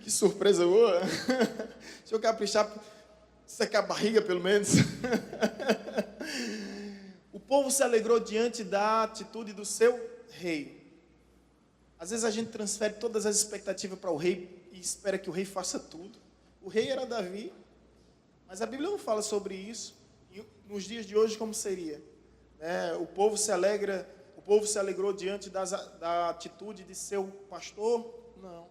Que surpresa boa. Deixa eu caprichar, secar a barriga pelo menos. O povo se alegrou diante da atitude do seu rei. Às vezes a gente transfere todas as expectativas para o rei e espera que o rei faça tudo. O rei era Davi, mas a Bíblia não fala sobre isso. E nos dias de hoje, como seria? O povo se alegrou diante da atitude de seu pastor? Não.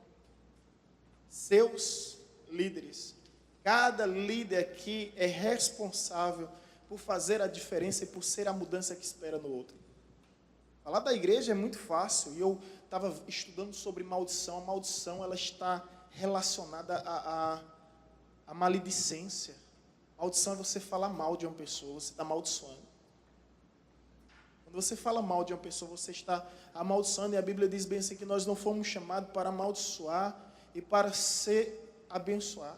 Seus líderes. Cada líder aqui é responsável por fazer a diferença e por ser a mudança que espera no outro. Falar da igreja é muito fácil. E eu estava estudando sobre maldição. A maldição, ela está relacionada à maledicência. Maldição é você falar mal de uma pessoa, você está amaldiçoando. Quando você fala mal de uma pessoa, você está amaldiçoando. E a Bíblia diz bem assim que nós não fomos chamados para amaldiçoar e para se abençoar.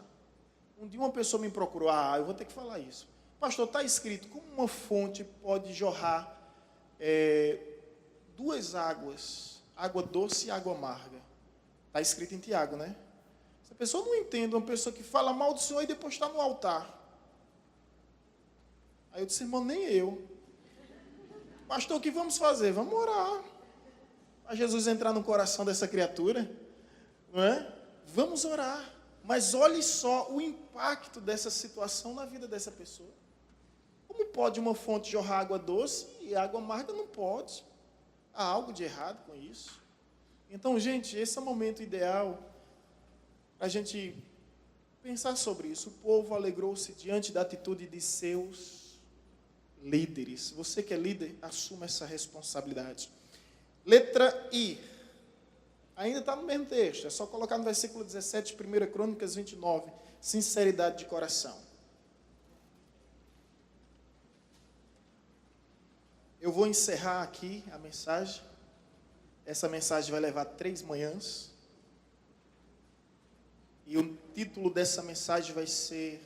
Um dia uma pessoa me procurou, eu vou ter que falar isso. Pastor, está escrito, como uma fonte pode jorrar duas águas, água doce e água amarga? Está escrito em Tiago, né? Se a pessoa não entende, uma pessoa que fala mal do Senhor e depois está no altar. Aí eu disse, irmão, nem eu. Pastor, o que vamos fazer? Vamos orar. Para Jesus entrar no coração dessa criatura. Não é? Vamos orar. Mas olhe só o impacto dessa situação na vida dessa pessoa. Como pode uma fonte jorrar água doce e água amarga? Não pode. Há algo de errado com isso. Então, gente, esse é o momento ideal para a gente pensar sobre isso. O povo alegrou-se diante da atitude de seus líderes. Você que é líder, assuma essa responsabilidade. Letra I. Ainda está no mesmo texto. É só colocar no versículo 17, 1 Crônicas 29. Sinceridade de coração. Eu vou encerrar aqui a mensagem. Essa mensagem vai levar 3 manhãs. E o título dessa mensagem vai ser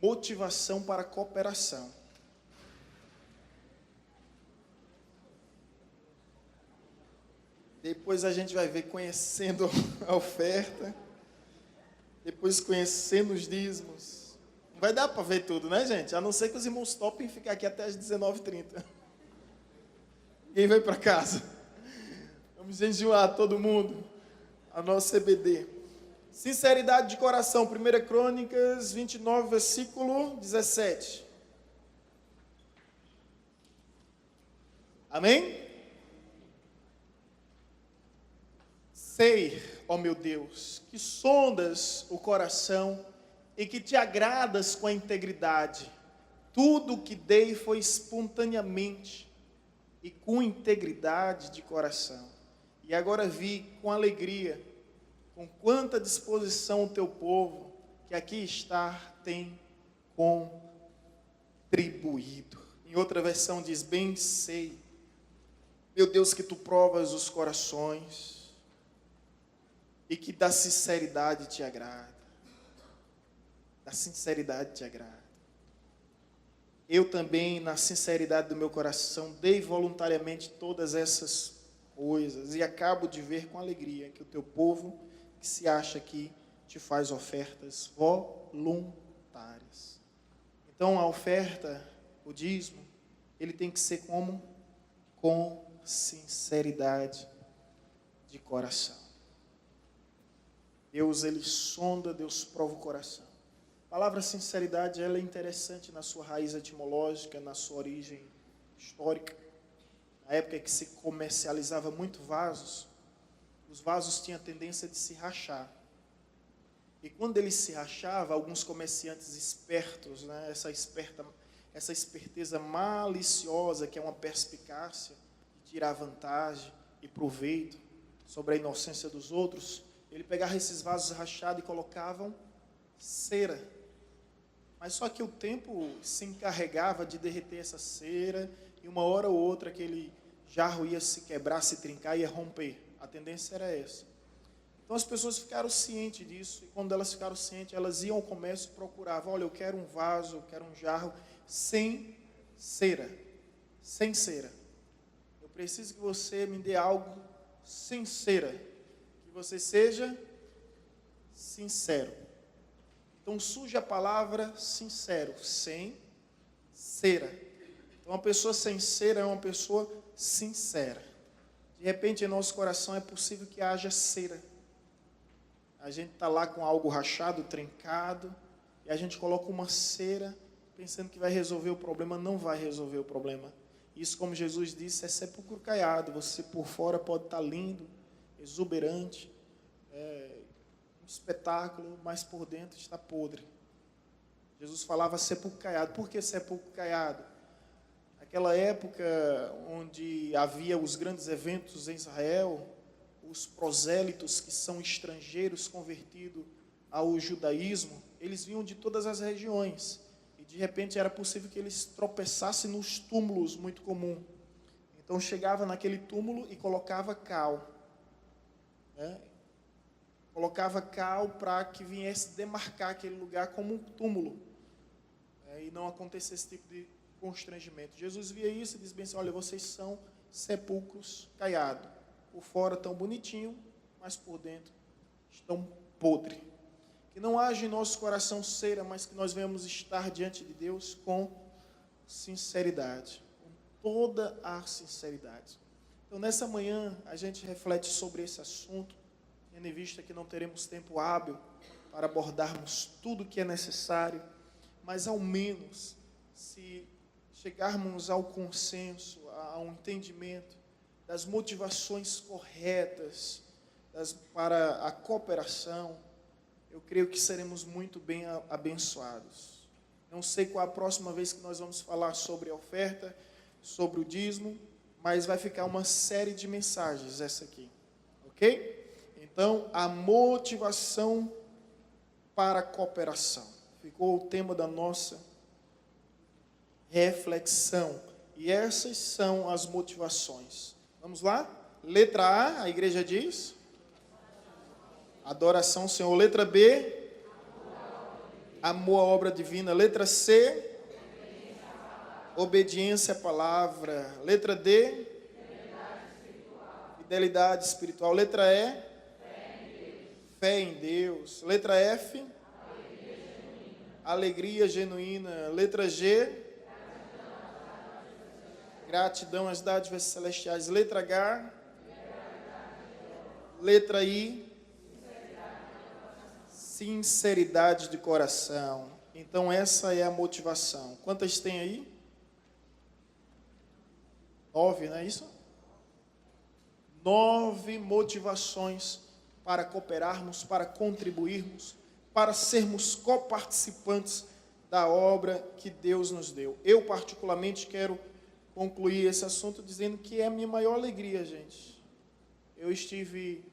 Motivação para a Cooperação. Depois a gente vai ver conhecendo a oferta. Depois conhecendo os dízimos. Não vai dar para ver tudo, né, gente? A não ser que os irmãos topem ficar aqui até as 19h30. Ninguém vai para casa. Vamos jejuar todo mundo. A nossa EBD. Sinceridade de coração. 1 Crônicas 29, versículo 17. Amém? Sei, ó meu Deus, que sondas o coração e que te agradas com a integridade. Tudo o que dei foi espontaneamente e com integridade de coração. E agora vi com alegria, com quanta disposição o teu povo, que aqui está, tem contribuído. Em outra versão diz, bem sei, meu Deus, que tu provas os corações e que da sinceridade te agrada. Da sinceridade te agrada. Eu também, na sinceridade do meu coração, dei voluntariamente todas essas coisas e acabo de ver com alegria que o teu povo, que se acha aqui, te faz ofertas voluntárias. Então, a oferta, o dízimo, ele tem que ser como? Com sinceridade de coração. Deus, ele sonda, Deus prova o coração. A palavra sinceridade, ela é interessante na sua raiz etimológica, na sua origem histórica. Na época que se comercializava muito vasos, os vasos tinham a tendência de se rachar. E quando ele se rachava, alguns comerciantes espertos, né, essa esperteza maliciosa, que é uma perspicácia, de tirar vantagem e proveito sobre a inocência dos outros, ele pegava esses vasos rachados e colocavam cera. Mas só que o tempo se encarregava de derreter essa cera, e uma hora ou outra aquele jarro ia se quebrar, se trincar, ia romper. A tendência era essa. Então as pessoas ficaram cientes disso, e quando elas ficaram cientes, elas iam ao comércio e procuravam, olha, eu quero um vaso, eu quero um jarro sem cera. Sem cera. Eu preciso que você me dê algo sem cera. Que você seja sincero. Então surge a palavra sincero, sem cera. Então uma pessoa sem cera é uma pessoa sincera. De repente em nosso coração é possível que haja cera. A gente está lá com algo rachado, trincado, e a gente coloca uma cera pensando que vai resolver o problema, não vai resolver o problema. Isso, como Jesus disse, é sepulcro caiado. Você por fora pode estar lindo, exuberante, um espetáculo, mas por dentro está podre. Jesus falava sepulcro caiado. Por que sepulcro caiado? Naquela época onde havia os grandes eventos em Israel, os prosélitos, que são estrangeiros convertidos ao judaísmo, eles vinham de todas as regiões. E de repente era possível que eles tropeçassem nos túmulos, muito comum. Então chegava naquele túmulo e colocava cal. Colocava cal para que viesse demarcar aquele lugar como um túmulo. E não acontecesse esse tipo de constrangimento. Jesus via isso e disse bem assim: olha, vocês são sepulcros caiados. Por fora tão bonitinho, mas por dentro estão podre. Que não haja em nosso coração cera, mas que nós venhamos estar diante de Deus com sinceridade, com toda a sinceridade. Então, nessa manhã, a gente reflete sobre esse assunto, tendo em vista que não teremos tempo hábil para abordarmos tudo o que é necessário, mas ao menos, se chegarmos ao consenso, ao entendimento das motivações corretas para a cooperação, eu creio que seremos muito bem abençoados. Não sei qual a próxima vez que nós vamos falar sobre a oferta, sobre o dízimo, mas vai ficar uma série de mensagens essa aqui, ok? Então, a motivação para a cooperação ficou o tema da nossa reflexão. E essas são as motivações. Vamos lá? Letra A, a igreja diz: adoração ao Senhor. Letra B, amor à obra divina. Letra C, obediência à palavra. Letra D, fidelidade espiritual. Letra E, fé em Deus. Letra F, alegria genuína. Letra G, gratidão às dádivas celestiais. Letra H, letra I, sinceridade de coração. Então essa é a motivação. Quantas tem aí? 9, não é isso? 9 motivações para cooperarmos, para contribuirmos, para sermos coparticipantes da obra que Deus nos deu. Eu particularmente quero concluir esse assunto dizendo que é a minha maior alegria, gente. Eu estive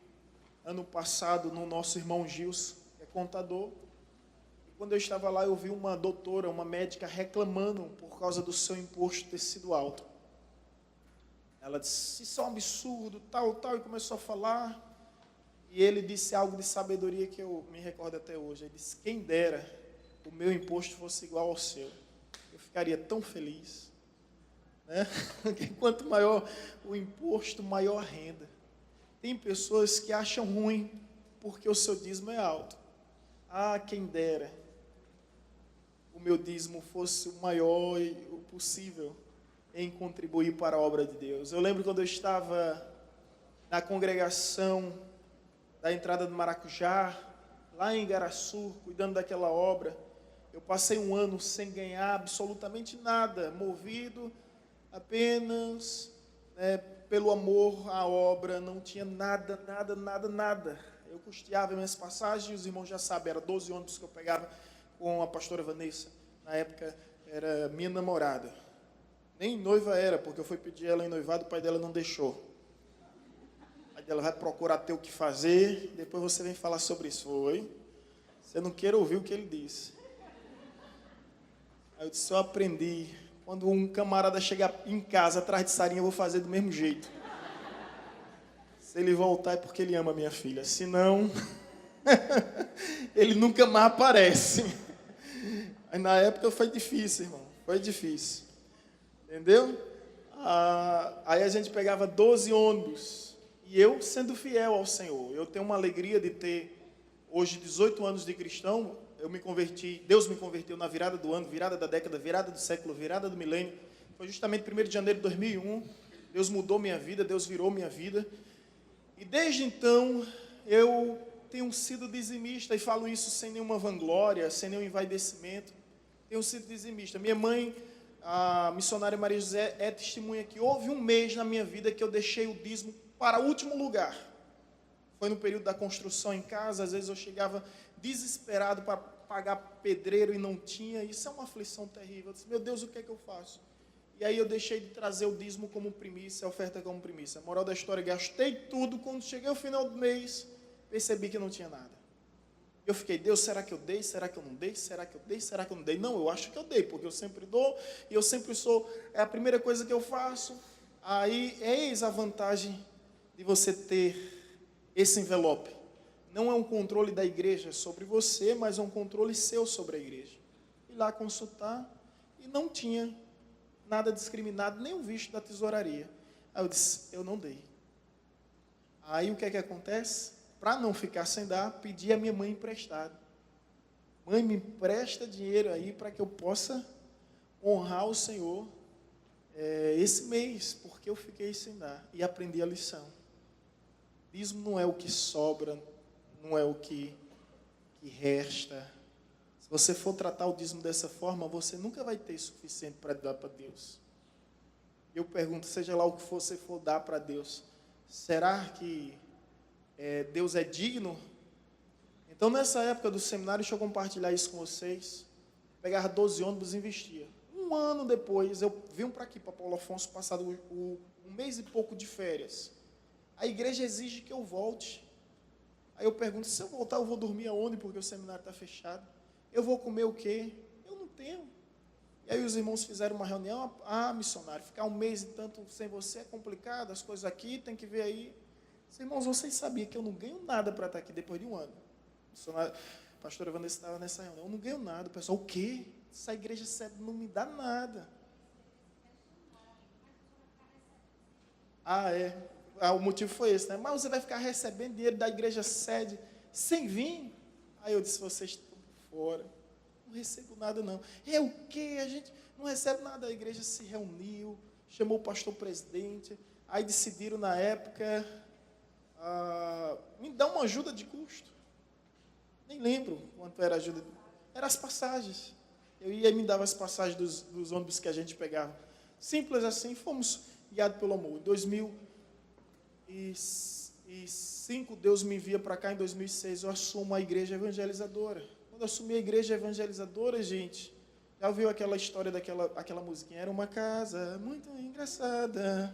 ano passado no nosso irmão Gils, que é contador, e quando eu estava lá eu vi uma doutora, uma médica reclamando por causa do seu imposto ter sido alto. Ela disse: isso é um absurdo, tal, e começou a falar, e ele disse algo de sabedoria que eu me recordo até hoje. Ele disse: quem dera o meu imposto fosse igual ao seu, eu ficaria tão feliz. Porque quanto maior o imposto, maior a renda. Tem pessoas que acham ruim porque o seu dízimo é alto. Ah, quem dera o meu dízimo fosse o maior o possível em contribuir para a obra de Deus. Eu lembro quando eu estava na congregação da entrada do Maracujá, lá em Igaraçu, cuidando daquela obra. Eu passei um ano sem ganhar absolutamente nada, movido apenas pelo amor à obra, não tinha nada. Eu custeava minhas passagens, os irmãos já sabem, era 12 ônibus que eu pegava com a pastora Vanessa. Na época, era minha namorada. Nem noiva era, porque eu fui pedir ela em noivado, o pai dela não deixou. O pai dela vai procurar ter o que fazer, depois você vem falar sobre isso. Foi. Você não quer ouvir o que ele disse. Aí eu disse: eu aprendi. Quando um camarada chegar em casa atrás de Sarinha, eu vou fazer do mesmo jeito. Se ele voltar é porque ele ama minha filha. Se não, ele nunca mais aparece. Aí, na época foi difícil, irmão. Foi difícil. Entendeu? Aí a gente pegava 12 ônibus. E eu sendo fiel ao Senhor. Eu tenho uma alegria de ter, hoje, 18 anos de cristão. Eu me converti, Deus me converteu na virada do ano, virada da década, virada do século, virada do milênio. Foi justamente 1º de janeiro de 2001. Deus mudou minha vida, Deus virou minha vida. E desde então, eu tenho sido dizimista, e falo isso sem nenhuma vanglória, sem nenhum envaidecimento. tenho sido dizimista. Minha mãe, a missionária Maria José, é testemunha que houve um mês na minha vida que eu deixei o dízimo para o último lugar. Foi no período da construção em casa, às vezes eu chegava desesperado para pagar pedreiro e não tinha. Isso é uma aflição terrível. Eu disse, meu Deus, o que é que eu faço? E aí eu deixei de trazer o dízimo como primícia, a oferta como primícia. A moral da história, gastei tudo. Quando cheguei ao final do mês, percebi que não tinha nada. Eu fiquei, Deus, será que eu dei? Será que eu não dei? Será que eu dei? Será que eu não dei? Não, eu acho que eu dei, porque eu sempre dou, e eu sempre sou, é a primeira coisa que eu faço. Aí, eis a vantagem de você ter esse envelope. Não é um controle da igreja sobre você, mas é um controle seu sobre a igreja. Fui lá consultar, e não tinha nada discriminado, nem o visto da tesouraria. Aí eu disse, eu não dei. Aí o que é que acontece? Para não ficar sem dar, pedi a minha mãe emprestado. Mãe, me empresta dinheiro aí para que eu possa honrar o Senhor esse mês, porque eu fiquei sem dar. E aprendi a lição. Dízimo não é o que sobra, não é o que resta. Se você for tratar o dízimo dessa forma, você nunca vai ter suficiente para dar para Deus. Eu pergunto, seja lá o que você for dar para Deus, será que Deus é digno? Então, nessa época do seminário, deixa eu compartilhar isso com vocês. Pegava 12 ônibus e investia. Um ano depois, eu vim para aqui, para Paulo Afonso, passado um mês e pouco de férias. A igreja exige que eu volte. Aí eu pergunto, se eu voltar, eu vou dormir aonde? Porque o seminário está fechado. Eu vou comer o quê? Eu não tenho. E aí os irmãos fizeram uma reunião. Missionário, ficar um mês e tanto sem você é complicado, as coisas aqui, tem que ver aí. Irmãos, vocês sabiam que eu não ganho nada para estar aqui depois de um ano? A pastora Vanessa estava nessa reunião. Eu não ganho nada. O pessoal, o quê? Essa igreja sede não me dá nada. O motivo foi esse, né? Mas você vai ficar recebendo dinheiro da igreja sede sem vir? Aí eu disse, vocês estão fora. Não recebo nada, não. É o quê? A gente não recebe nada. A igreja se reuniu, chamou o pastor presidente. Aí decidiram na época... me dá uma ajuda de custo. Nem lembro quanto era a ajuda. Era as passagens. Eu ia e me dava as passagens dos ônibus que a gente pegava. Simples assim, fomos guiados pelo amor. Em 2005, Deus me envia para cá. Em 2006, eu assumo a igreja evangelizadora. Quando eu assumi a igreja evangelizadora, gente, já ouviu aquela história daquela musiquinha? Era uma casa muito engraçada.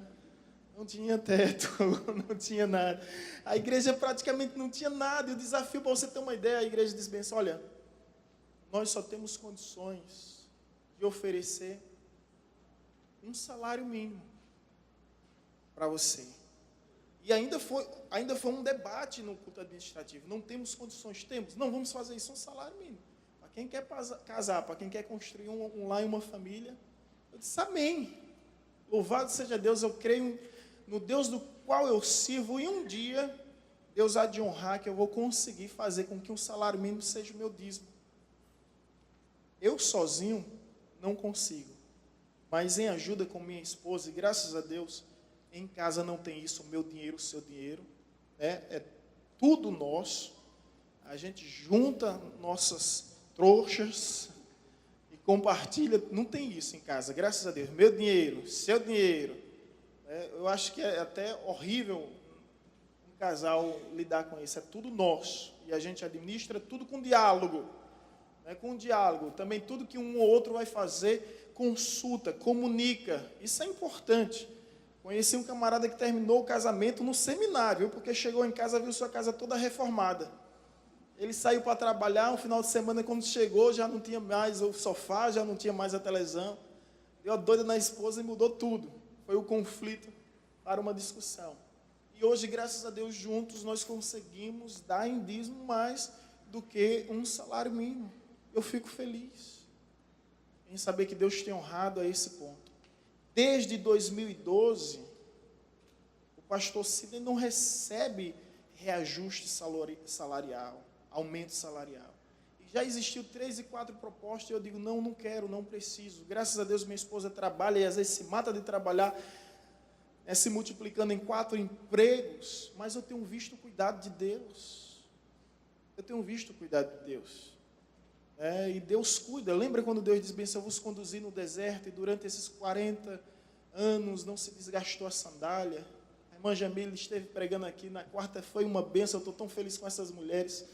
Não tinha teto, não tinha nada. A igreja praticamente não tinha nada. E o desafio, para você ter uma ideia, a igreja diz bem assim, olha, nós só temos condições de oferecer um salário mínimo para você. E ainda foi um debate no culto administrativo. Não temos condições, temos. Não, vamos fazer isso, um salário mínimo. Para quem quer casar, para quem quer construir um lar e uma família. Eu disse, amém. Louvado seja Deus, eu creio no Deus do qual eu sirvo, e um dia Deus há de honrar que eu vou conseguir fazer com que um salário mínimo seja o meu dízimo. Eu sozinho não consigo, mas em ajuda com minha esposa, e graças a Deus, em casa não tem isso, o meu dinheiro, o seu dinheiro, né? É tudo nosso. A gente junta nossas trouxas e compartilha, não tem isso em casa, graças a Deus. Meu dinheiro, seu dinheiro. Eu acho que é até horrível um casal lidar com isso. É tudo nosso. E a gente administra tudo com diálogo. Com diálogo. Também tudo que um ou outro vai fazer, consulta, comunica. Isso é importante. Conheci um camarada que terminou o casamento no seminário, porque chegou em casa, viu sua casa toda reformada. Ele saiu para trabalhar, um final de semana, quando chegou, já não tinha mais o sofá, já não tinha mais a televisão. Deu a doida na esposa e mudou tudo. Foi o conflito para uma discussão. E hoje, graças a Deus, juntos nós conseguimos dar em dízimo mais do que um salário mínimo. Eu fico feliz em saber que Deus tem honrado a esse ponto. Desde 2012, o pastor Sidney não recebe reajuste salarial, aumento salarial. E já existiu 3 e 4 propostas, e eu digo, não quero, não preciso. Graças a Deus, minha esposa trabalha, e às vezes se mata de trabalhar, se multiplicando em 4 empregos, mas eu tenho visto o cuidado de Deus. Eu tenho visto o cuidado de Deus. E Deus cuida. Lembra quando Deus diz bem, eu vos conduzi no deserto e durante esses 40 anos não se desgastou a sandália? A irmã Jamile esteve pregando aqui, na quarta foi uma bênção, eu estou tão feliz com essas mulheres.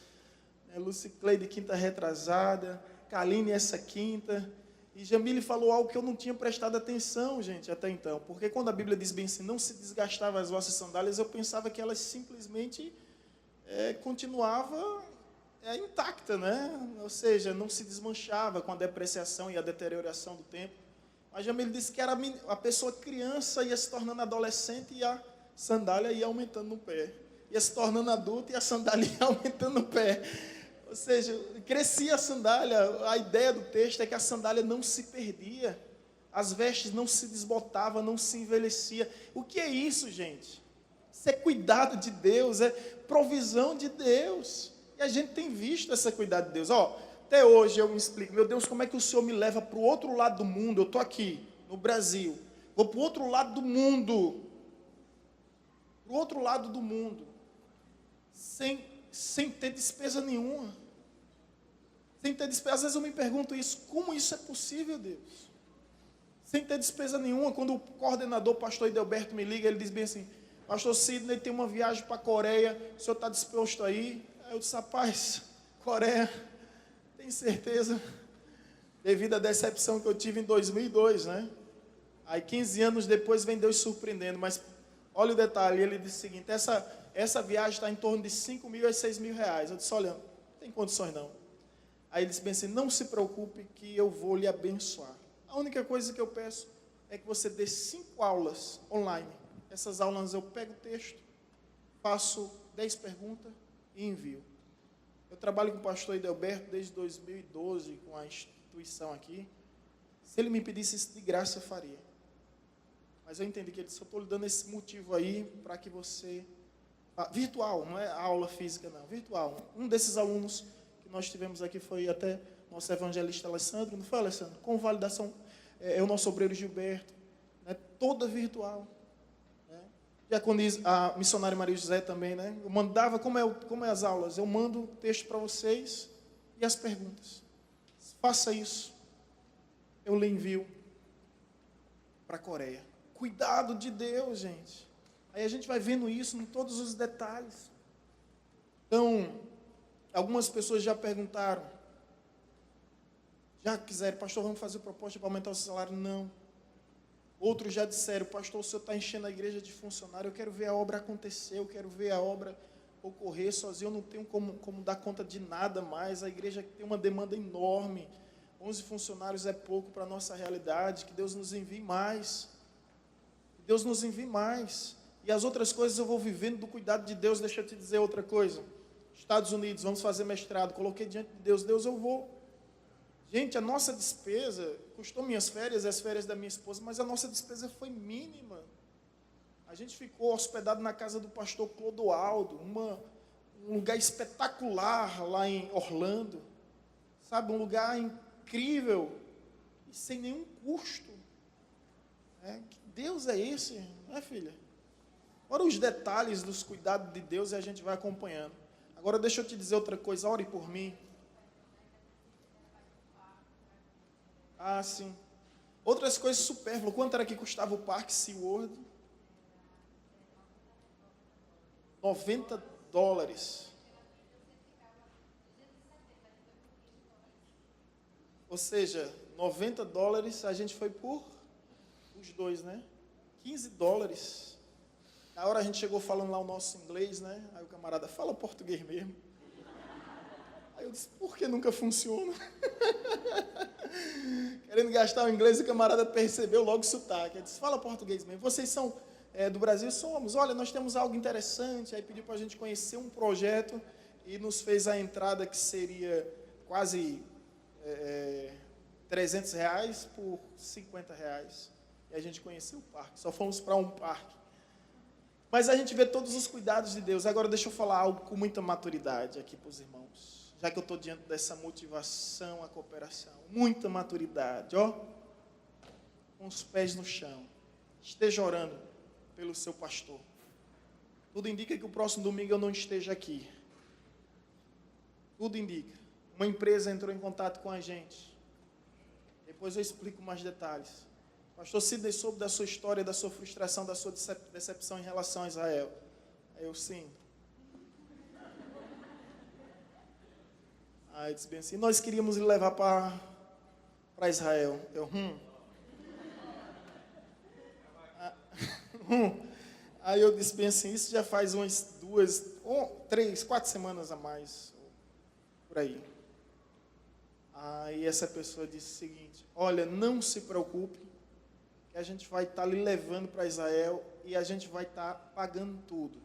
Lucicleide, quinta retrasada, Kaline essa quinta, e Jamile falou algo que eu não tinha prestado atenção, gente, até então, porque quando a Bíblia diz bem assim, não se desgastava as vossas sandálias, eu pensava que elas simplesmente continuava intacta, né? Ou seja, não se desmanchava com a depreciação e a deterioração do tempo. Mas Jamile disse que era a pessoa criança ia se tornando adolescente e a sandália ia aumentando no pé. Ia se tornando adulto e a sandália ia aumentando no pé. Ou seja, crescia a sandália. A ideia do texto é que a sandália não se perdia. As vestes não se desbotavam, não se envelhecia. O que é isso, gente? Isso é cuidado de Deus, é provisão de Deus. E a gente tem visto essa cuidado de Deus. Até hoje eu me explico, meu Deus, como é que o Senhor me leva para o outro lado do mundo? Eu estou aqui, no Brasil, vou para o outro lado do mundo. Para o outro lado do mundo. Sem ter despesa nenhuma. Sem ter despesa. Às vezes eu me pergunto isso, como isso é possível, Deus? Sem ter despesa nenhuma. Quando o coordenador, pastor Edelberto, me liga, ele diz bem assim, pastor Sidney, tem uma viagem para a Coreia, o senhor está disposto a ir? Aí eu disse, rapaz, Coreia, tem certeza? Devido à decepção que eu tive em 2002, né? Aí 15 anos depois vem Deus surpreendendo, mas olha o detalhe, ele disse o seguinte, essa viagem está em torno de 5 mil a 6 mil reais. Eu disse, olha, não tem condições não. Aí ele disse bem assim, não se preocupe que eu vou lhe abençoar. A única coisa que eu peço é que você dê 5 aulas online. Essas aulas eu pego o texto, faço 10 perguntas e envio. Eu trabalho com o pastor Edelberto desde 2012 com a instituição aqui. Se ele me pedisse isso de graça, eu faria. Mas eu entendi que ele disse, eu estou lhe dando esse motivo aí para que você... virtual, não é aula física não, virtual. Um desses alunos que nós tivemos aqui foi até nosso evangelista Alessandro, não foi, Alessandro? Com validação, o nosso obreiro Gilberto, né? Toda virtual. Né? Já quando a missionária Maria José também, né? Eu mandava, como é as aulas? Eu mando o texto para vocês e as perguntas. Faça isso. Eu lhe envio para a Coreia. Cuidado de Deus, gente. Aí a gente vai vendo isso em todos os detalhes. Então, algumas pessoas já perguntaram, já quiseram, pastor, vamos fazer proposta para aumentar o salário? Não. Outros já disseram, pastor, o senhor está enchendo a igreja de funcionário, eu quero ver a obra acontecer, eu quero ver a obra ocorrer sozinho, eu não tenho como dar conta de nada mais, a igreja tem uma demanda enorme, 11 funcionários é pouco para a nossa realidade, que Deus nos envie mais. Que Deus nos envie mais. E as outras coisas eu vou vivendo do cuidado de Deus. Deixa eu te dizer outra coisa. Estados Unidos, vamos fazer mestrado. Coloquei diante de Deus. Deus, eu vou. Gente, a nossa despesa, custou minhas férias e as férias da minha esposa, mas a nossa despesa foi mínima. A gente ficou hospedado na casa do pastor Clodoaldo, um lugar espetacular lá em Orlando. Sabe, um lugar incrível e sem nenhum custo. Que Deus é esse, né, filha? Ora, os detalhes dos cuidados de Deus e a gente vai acompanhando. Agora, deixa eu te dizer outra coisa. Ore por mim. Sim. Outras coisas supérfluas. Quanto era que custava o Parque SeaWorld? $90. Ou seja, $90 a gente foi por os dois, né? $15. Na hora a gente chegou falando lá o nosso inglês, né? Aí o camarada fala português mesmo. Aí eu disse, por que nunca funciona? Querendo gastar o inglês, o camarada percebeu logo o sotaque. Ele disse, fala português mesmo. Vocês são do Brasil? Somos. Olha, nós temos algo interessante. Aí pediu para a gente conhecer um projeto e nos fez a entrada que seria quase R$300 por R$50. E a gente conheceu o parque. Só fomos para um parque. Mas a gente vê todos os cuidados de Deus. Agora deixa eu falar algo com muita maturidade aqui para os irmãos. Já que eu estou diante dessa motivação à cooperação. Muita maturidade, ó. Com os pés no chão. Esteja orando pelo seu pastor. Tudo indica que o próximo domingo eu não esteja aqui. Tudo indica. uma empresa entrou em contato com a gente. Depois eu explico mais detalhes. Pastor Sidney soube da sua história, da sua frustração, da sua decepção em relação a Israel. Aí eu, sim. Aí disse bem assim, nós queríamos lhe levar para Israel. Eu, Aí eu disse bem assim, isso já faz umas 2, 3, 4 semanas a mais, por aí. Aí essa pessoa disse o seguinte, olha, não se preocupe, que a gente vai estar lhe levando para Israel e a gente vai estar pagando tudo.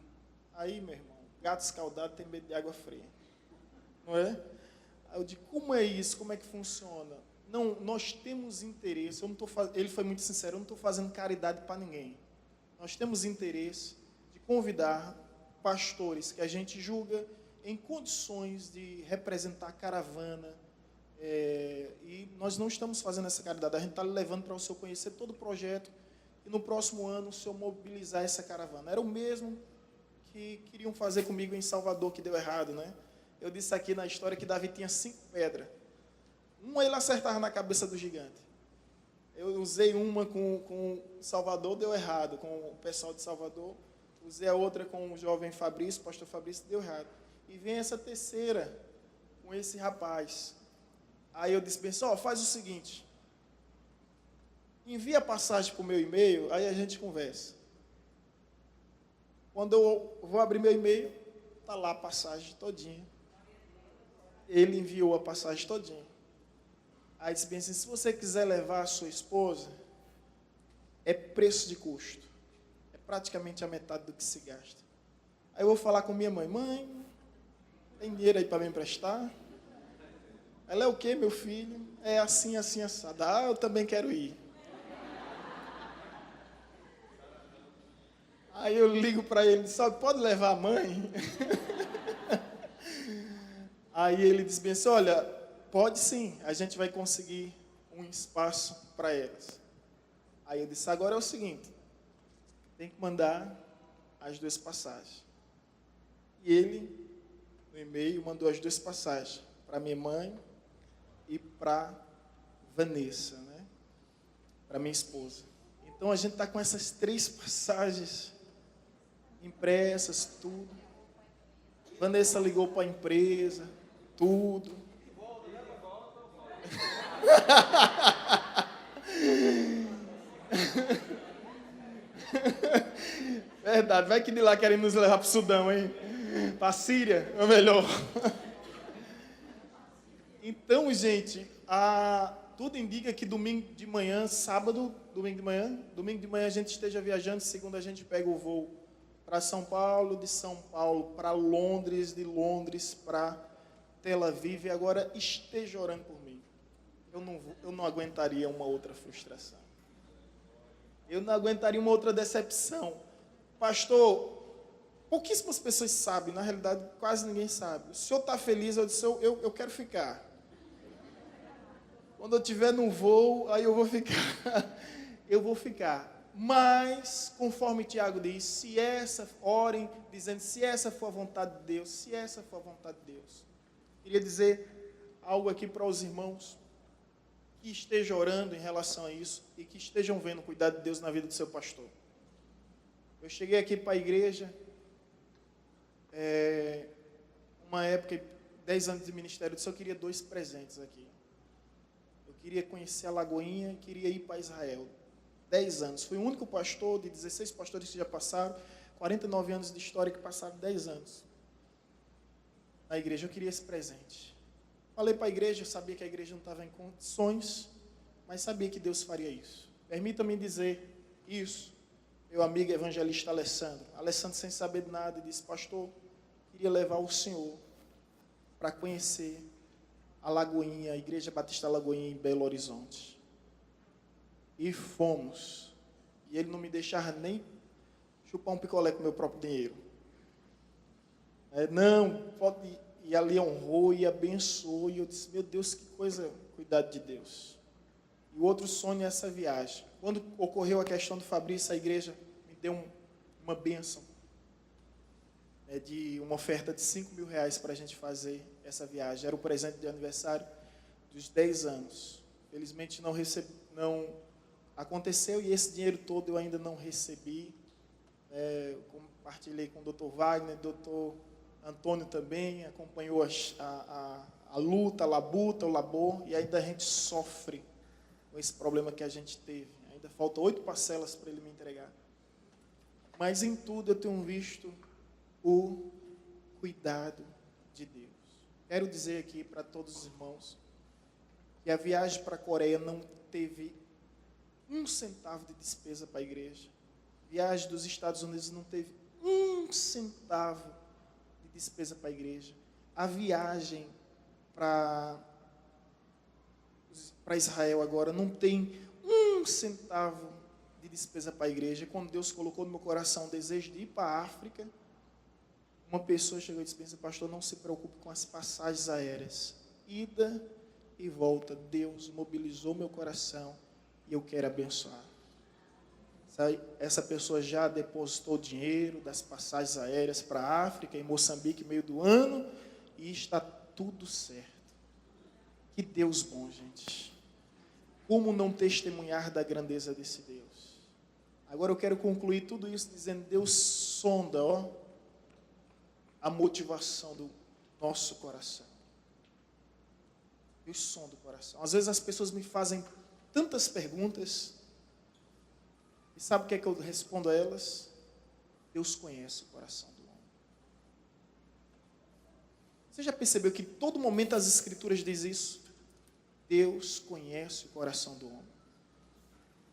Aí, meu irmão, gato escaldado tem medo de água fria. Não é? Aí eu digo, como é isso? Como é que funciona? Não, nós temos interesse, ele foi muito sincero, eu não estou fazendo caridade para ninguém. Nós temos interesse de convidar pastores que a gente julga em condições de representar a caravana, e nós não estamos fazendo essa caridade, a gente está levando para o senhor conhecer todo o projeto e no próximo ano o senhor mobilizar essa caravana. Era o mesmo que queriam fazer comigo em Salvador, que deu errado, né? Eu disse aqui na história que Davi tinha 5 pedras. Uma ele acertava na cabeça do gigante. Eu usei uma com Salvador, deu errado, com o pessoal de Salvador. Usei a outra com o jovem Fabrício, pastor Fabrício, deu errado. E vem essa terceira com esse rapaz. Aí eu disse, pessoal, faz o seguinte, envia a passagem para o meu e-mail, aí a gente conversa. Quando eu vou abrir meu e-mail, está lá a passagem todinha. Ele enviou a passagem todinha. Aí disse bem assim, se você quiser levar a sua esposa, é preço de custo. É praticamente a metade do que se gasta. Aí eu vou falar com minha mãe, mãe, tem dinheiro aí para me emprestar? Ela é o quê, meu filho? É assim, assim, assado. Ah, eu também quero ir. Aí eu ligo para ele, só pode levar a mãe? Aí ele diz bem assim, olha, pode sim, a gente vai conseguir um espaço para elas. Aí eu disse, agora é o seguinte, tem que mandar as 2 passagens. E ele, no e-mail, mandou as 2 passagens para minha mãe e para Vanessa, né? Para minha esposa. Então a gente está com essas 3 passagens impressas, tudo. Vanessa ligou para a empresa, tudo. Verdade, vai que de lá querem nos levar para o Sudão, hein? Para a Síria, ou melhor. Então, gente, tudo indica que domingo de manhã, sábado, domingo de manhã a gente esteja viajando, segunda a gente pega o voo para São Paulo, de São Paulo para Londres, de Londres para Tel Aviv, e agora esteja orando por mim. Eu não aguentaria uma outra frustração. Eu não aguentaria uma outra decepção. Pastor, pouquíssimas pessoas sabem, na realidade quase ninguém sabe. O senhor está feliz? Eu disse, eu quero ficar. Quando eu estiver no voo, aí eu vou ficar. Eu vou ficar. Mas, conforme Tiago diz, orem dizendo, se essa for a vontade de Deus, se essa for a vontade de Deus. Queria dizer algo aqui para os irmãos que estejam orando em relação a isso e que estejam vendo o cuidado de Deus na vida do seu pastor. Eu cheguei aqui para a igreja, uma época, 10 anos de ministério, eu disse, eu queria 2 presentes aqui. Eu queria conhecer a Lagoinha e queria ir para Israel. 10 anos. Fui o único pastor de 16 pastores que já passaram, 49 anos de história que passaram 10 anos. Na igreja, eu queria esse presente. Falei para a igreja, eu sabia que a igreja não estava em condições, mas sabia que Deus faria isso. Permita-me dizer isso. Meu amigo evangelista Alessandro. Alessandro, sem saber de nada, disse, pastor, queria levar o senhor para conhecer a Lagoinha, a Igreja Batista Lagoinha em Belo Horizonte. E fomos. E ele não me deixava nem chupar um picolé com meu próprio dinheiro. Não, pode ir. E ali honrou e abençoou. E eu disse, meu Deus, que coisa, cuidado de Deus. E o outro sonho é essa viagem. Quando ocorreu a questão do Fabrício, a igreja me deu uma bênção, de uma oferta de R$5.000 para a gente fazer essa viagem. Era o presente de aniversário dos 10 anos. Felizmente não aconteceu e esse dinheiro todo eu ainda não recebi. Eu compartilhei com o Dr. Wagner, o Dr. Antônio também, acompanhou a luta, a labuta, o labor, e ainda a gente sofre com esse problema que a gente teve. Ainda faltam 8 parcelas para ele me entregar. Mas em tudo eu tenho visto o cuidado de Deus. Quero dizer aqui para todos os irmãos que a viagem para a Coreia não teve 1 centavo de despesa para a igreja. A viagem dos Estados Unidos não teve 1 centavo de despesa para a igreja. A viagem para Israel agora não tem 1 centavo de despesa para a igreja. Quando Deus colocou no meu coração o desejo de ir para a África, uma pessoa chegou e disse: pastor, não se preocupe com as passagens aéreas. Ida e volta. Deus mobilizou meu coração e eu quero abençoar. Essa pessoa já depositou dinheiro das passagens aéreas para a África e Moçambique meio do ano e está tudo certo. Que Deus bom, gente. Como não testemunhar da grandeza desse Deus? Agora eu quero concluir tudo isso dizendo: Deus sonda, a motivação do nosso coração. Deus sonda o coração. Às vezes as pessoas me fazem tantas perguntas e sabe o que é que eu respondo a elas? Deus conhece o coração do homem. Você já percebeu que em todo momento as Escrituras dizem isso? Deus conhece o coração do homem.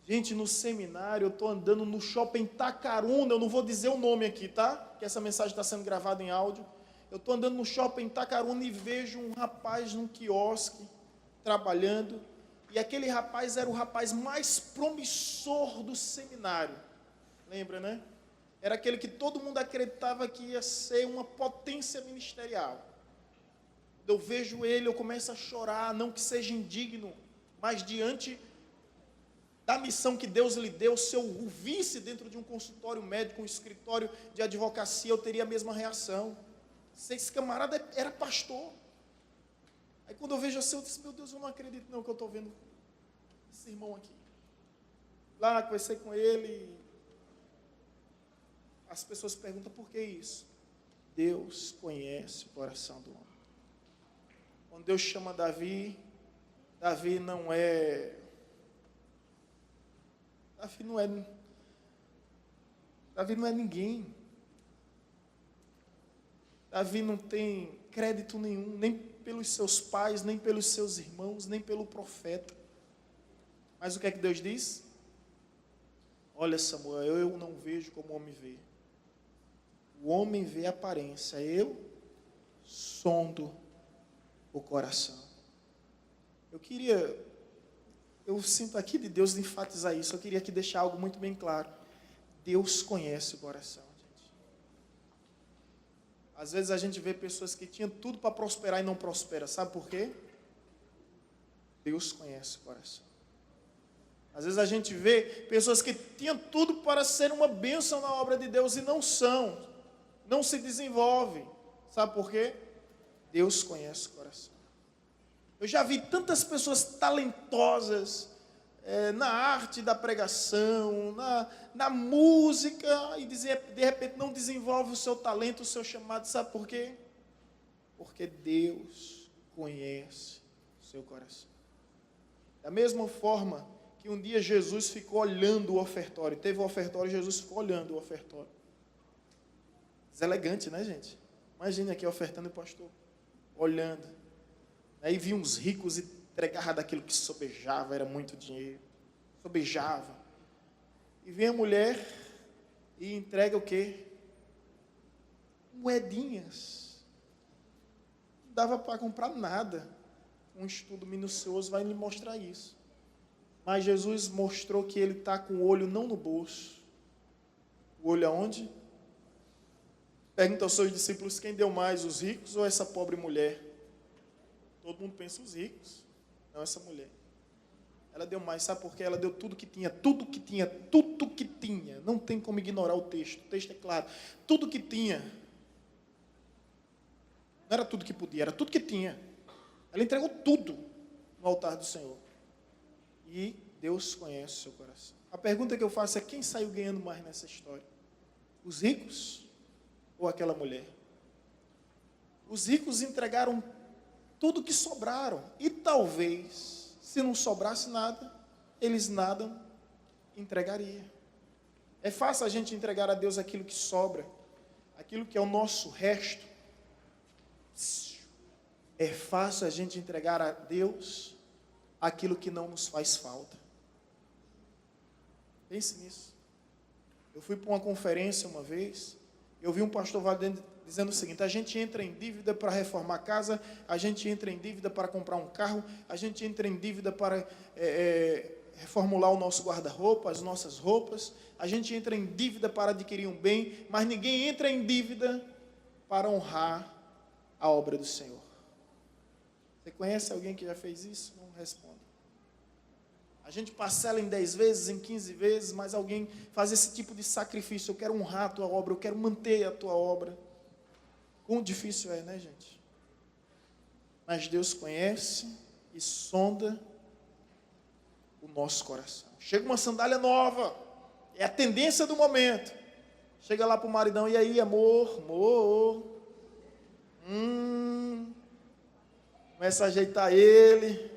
Gente, no seminário, eu estou andando no shopping Tacaruna, eu não vou dizer o nome aqui, tá? Que essa mensagem está sendo gravada em áudio. Eu estou andando no shopping Tacaruna e vejo um rapaz num quiosque, trabalhando, e aquele rapaz era o rapaz mais promissor do seminário. Lembra, né? Era aquele que todo mundo acreditava que ia ser uma potência ministerial. Eu vejo ele, eu começo a chorar, não que seja indigno, mas diante da missão que Deus lhe deu, se eu o visse dentro de um consultório médico, um escritório de advocacia, eu teria a mesma reação. Esse camarada era pastor. Aí quando eu vejo assim, eu disse: meu Deus, eu não acredito não que eu estou vendo esse irmão aqui. Lá, conversei com ele, as pessoas perguntam: por que isso? Deus conhece o coração do homem. Quando Deus chama Davi, Davi não é ninguém. Davi não tem crédito nenhum, nem pelos seus pais, nem pelos seus irmãos, nem pelo profeta. Mas o que é que Deus diz? Olha, Samuel, eu não vejo como o homem vê. O homem vê a aparência, eu sondo o coração. Eu sinto aqui de Deus de enfatizar isso. Eu queria aqui deixar algo muito bem claro. Deus conhece o coração, gente. Às vezes a gente vê pessoas que tinham tudo para prosperar e não prosperam. Sabe por quê? Deus conhece o coração. Às vezes a gente vê pessoas que tinham tudo para ser uma bênção na obra de Deus e não são. Não se desenvolvem. Sabe por quê? Deus conhece o coração. Eu já vi tantas pessoas talentosas na arte da pregação, na música, e de repente não desenvolve o seu talento, o seu chamado. Sabe por quê? Porque Deus conhece o seu coração. Da mesma forma que um dia Jesus ficou olhando o ofertório. Teve o ofertório, Jesus ficou olhando o ofertório. Deselegante, né, gente? Imagine aqui ofertando o pastor, olhando. Aí vi uns ricos e entregavam daquilo que sobejava, era muito dinheiro. Sobejava. E vem a mulher e entrega o quê? Moedinhas. Não dava para comprar nada. Um estudo minucioso vai lhe mostrar isso. Mas Jesus mostrou que ele está com o olho não no bolso. O olho aonde? Pergunta aos seus discípulos: quem deu mais, os ricos ou essa pobre mulher? Todo mundo pensa os ricos, não essa mulher. Ela deu mais, sabe por quê? Ela deu tudo que tinha, tudo que tinha, tudo que tinha. Não tem como ignorar o texto é claro. Tudo que tinha. Não era tudo que podia, era tudo que tinha. Ela entregou tudo no altar do Senhor. E Deus conhece o seu coração. A pergunta que eu faço é: quem saiu ganhando mais nessa história? Os ricos ou aquela mulher? Os ricos entregaram tudo que sobraram. E talvez, se não sobrasse nada, eles nada entregariam. É fácil a gente entregar a Deus aquilo que sobra, aquilo que é o nosso resto. É fácil a gente entregar a Deus aquilo que não nos faz falta. Pense nisso. Eu fui para uma conferência uma vez, eu vi um pastor dizendo o seguinte: a gente entra em dívida para reformar a casa, a gente entra em dívida para comprar um carro, a gente entra em dívida para reformular o nosso guarda-roupa, as nossas roupas, a gente entra em dívida para adquirir um bem, mas ninguém entra em dívida para honrar a obra do Senhor. Você conhece alguém que já fez isso? Não responda. A gente parcela em 10 vezes, em 15 vezes, mas alguém faz esse tipo de sacrifício: eu quero honrar a tua obra, eu quero manter a tua obra. Quão difícil é, né, gente? Mas Deus conhece e sonda o nosso coração. Chega uma sandália nova, é a tendência do momento. Chega lá para o maridão: e aí, amor? Começa a ajeitar ele.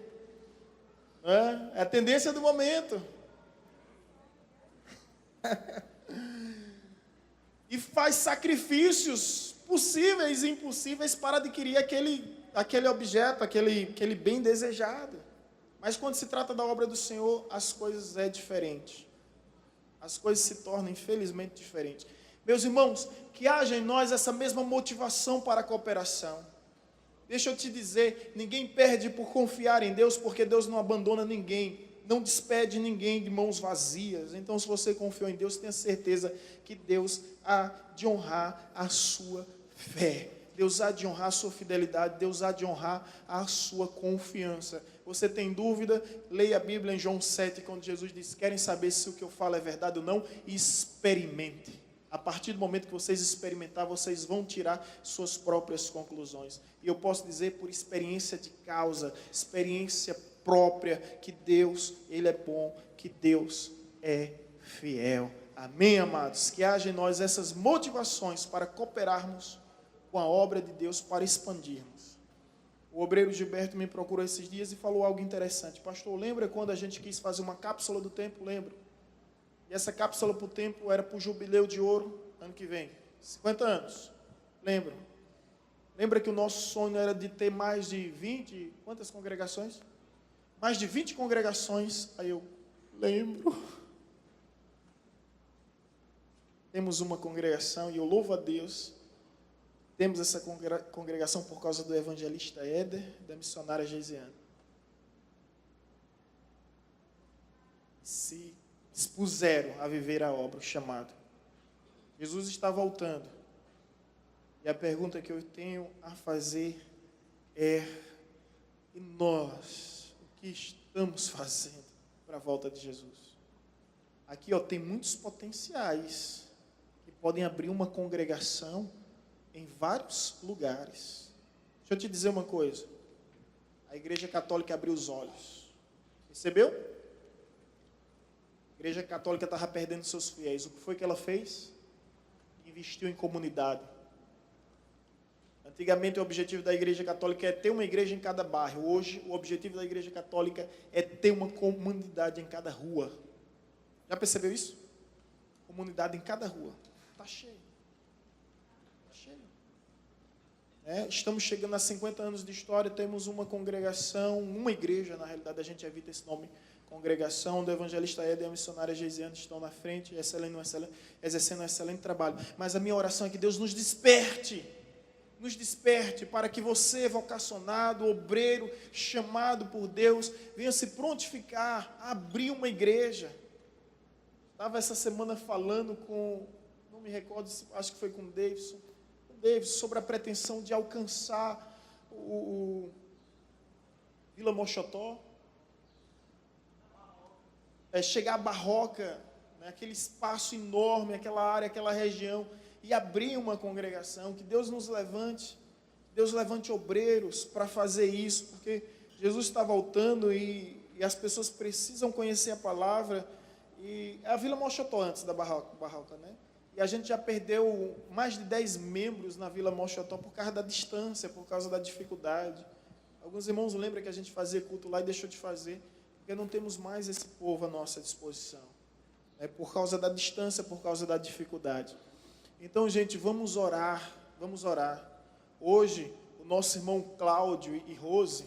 É a tendência do momento. E faz sacrifícios possíveis e impossíveis para adquirir aquele objeto, aquele bem desejado. Mas quando se trata da obra do Senhor, as coisas é diferente. As coisas se tornam, infelizmente, diferentes. Meus irmãos, que haja em nós essa mesma motivação para a cooperação. Deixa eu te dizer, ninguém perde por confiar em Deus, porque Deus não abandona ninguém, não despede ninguém de mãos vazias. Então, se você confiou em Deus, tenha certeza que Deus há de honrar a sua fé. Deus há de honrar a sua fidelidade, Deus há de honrar a sua confiança. Você tem dúvida? Leia a Bíblia em João 7, quando Jesus diz: querem saber se o que eu falo é verdade ou não? Experimente. A partir do momento que vocês experimentar, vocês vão tirar suas próprias conclusões. E eu posso dizer por experiência de causa, experiência própria, que Deus, Ele é bom, que Deus é fiel. Amém, amados? Que haja em nós essas motivações para cooperarmos com a obra de Deus, para expandirmos. O obreiro Gilberto me procurou esses dias e falou algo interessante. Pastor, lembra quando a gente quis fazer uma cápsula do tempo? Lembro. E essa cápsula para o tempo era para o jubileu de ouro, ano que vem. 50 anos. Lembra? Lembra que o nosso sonho era de ter mais de 20, quantas congregações? Mais de 20 congregações. Aí eu lembro. Temos uma congregação e eu louvo a Deus. Temos essa congregação por causa do evangelista Éder, da missionária Geisiane. Se expuseram a viver a obra, o chamado. Jesus está voltando. E a pergunta que eu tenho a fazer é: e nós, o que estamos fazendo para a volta de Jesus? Aqui tem muitos potenciais que podem abrir uma congregação em vários lugares. Deixa eu te dizer uma coisa. A Igreja Católica abriu os olhos. Percebeu? A Igreja Católica estava perdendo seus fiéis. O que foi que ela fez? Investiu em comunidade. Antigamente o objetivo da Igreja Católica é ter uma igreja em cada bairro. Hoje o objetivo da Igreja Católica é ter uma comunidade em cada rua. Já percebeu isso? Comunidade em cada rua. Está cheio. Está cheio. Estamos chegando a 50 anos de história, temos uma congregação, uma igreja, na realidade a gente evita esse nome, congregação do evangelista Éder e a missionária Geisiane estão na frente, exercendo um excelente trabalho. Mas a minha oração é que Deus nos desperte para que você, vocacionado, obreiro, chamado por Deus, venha se prontificar a abrir uma igreja. Estava essa semana falando com, não me recordo, acho que foi com o Davidson, sobre a pretensão de alcançar o Vila Mochotó, chegar à Barroca, né, aquele espaço enorme, aquela área, aquela região, e abrir uma congregação. Que Deus nos levante, que Deus levante obreiros para fazer isso, porque Jesus está voltando e as pessoas precisam conhecer a palavra. E é a Vila Mochotó antes da Barroca, né? E a gente já perdeu mais de 10 membros na Vila Mochotó por causa da distância, por causa da dificuldade. Alguns irmãos lembram que a gente fazia culto lá e deixou de fazer, porque não temos mais esse povo à nossa disposição. É por causa da distância, por causa da dificuldade. Então, gente, vamos orar, vamos orar. Hoje, o nosso irmão Cláudio e Rose,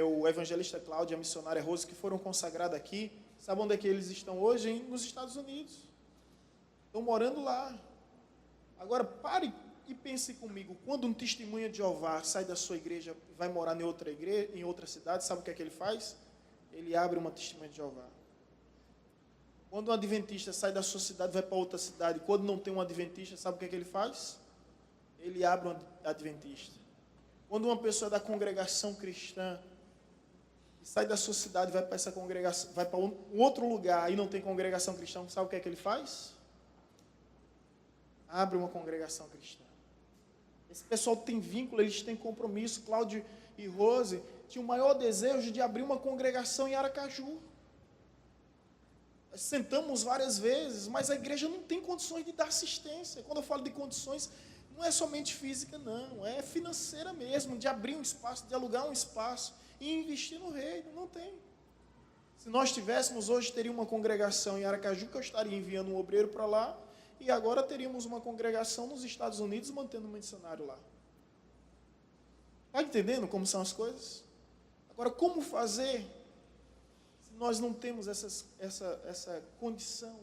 o evangelista Cláudio e a missionária Rose, que foram consagrados aqui, sabe onde é que eles estão hoje? Nos Estados Unidos. Estão morando lá. Agora, pare e pense comigo. Quando um testemunha de Jeová sai da sua igreja e vai morar em outra igreja, em outra cidade, sabe o que é que ele faz? Ele abre uma testemunha de Jeová. Quando um adventista sai da sua cidade e vai para outra cidade, quando não tem um adventista, sabe o que é que ele faz? Ele abre um adventista. Quando uma pessoa da congregação cristã sai da sua cidade, vai para essa congregação, vai para um outro lugar e não tem congregação cristã, sabe o que é que ele faz? Abre uma congregação cristã. Esse pessoal tem vínculo, eles têm compromisso. Cláudio e Rose tinham o maior desejo de abrir uma congregação em Aracaju. Sentamos várias vezes, mas a igreja não tem condições de dar assistência. Quando eu falo de condições, não é somente física, não. É financeira mesmo, de abrir um espaço, de alugar um espaço e investir no reino. Não tem. Se nós tivéssemos hoje, teria uma congregação em Aracaju, que eu estaria enviando um obreiro para lá, e agora teríamos uma congregação nos Estados Unidos, mantendo um missionário lá. Está entendendo como são as coisas? Agora, como fazer se nós não temos essa condição?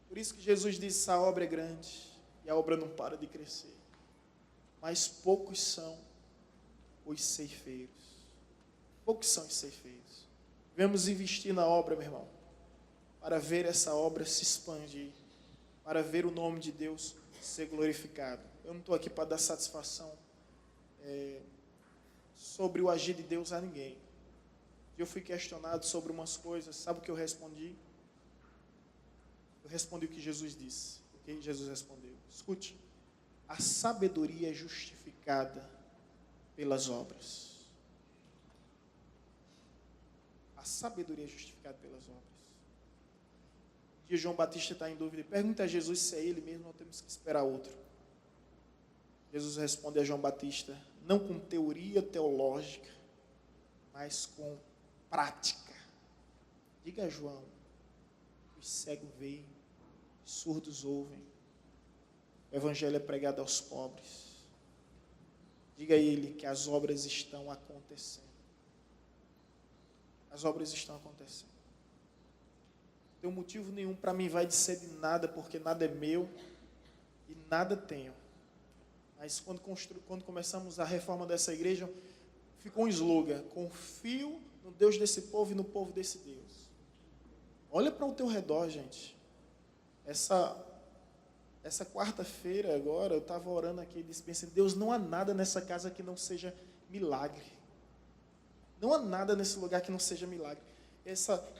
Por isso que Jesus disse, a obra é grande, e a obra não para de crescer. Mas poucos são os ceifeiros. Poucos são os ceifeiros. Devemos investir na obra, meu irmão, para ver essa obra se expandir, para ver o nome de Deus ser glorificado. Eu não estou aqui para dar satisfação sobre o agir de Deus a ninguém. Eu fui questionado sobre umas coisas, sabe o que eu respondi? Eu respondi o que Jesus disse. O que Jesus respondeu? Escute, a sabedoria é justificada pelas obras. A sabedoria é justificada pelas obras. E João Batista está em dúvida e pergunta a Jesus se é ele mesmo, não temos que esperar outro. Jesus responde a João Batista, não com teoria teológica, mas com prática. Diga a João, os cegos veem, os surdos ouvem, o evangelho é pregado aos pobres. Diga a ele que as obras estão acontecendo. As obras estão acontecendo. Não tem motivo nenhum para mim vai dizer de nada, porque nada é meu e nada tenho. Mas quando começamos a reforma dessa igreja, ficou um slogan, confio no Deus desse povo e no povo desse Deus. Olha para o teu redor, gente. Essa quarta-feira agora, eu estava orando aqui e disse, pensei, Deus, não há nada nessa casa que não seja milagre. Não há nada nesse lugar que não seja milagre.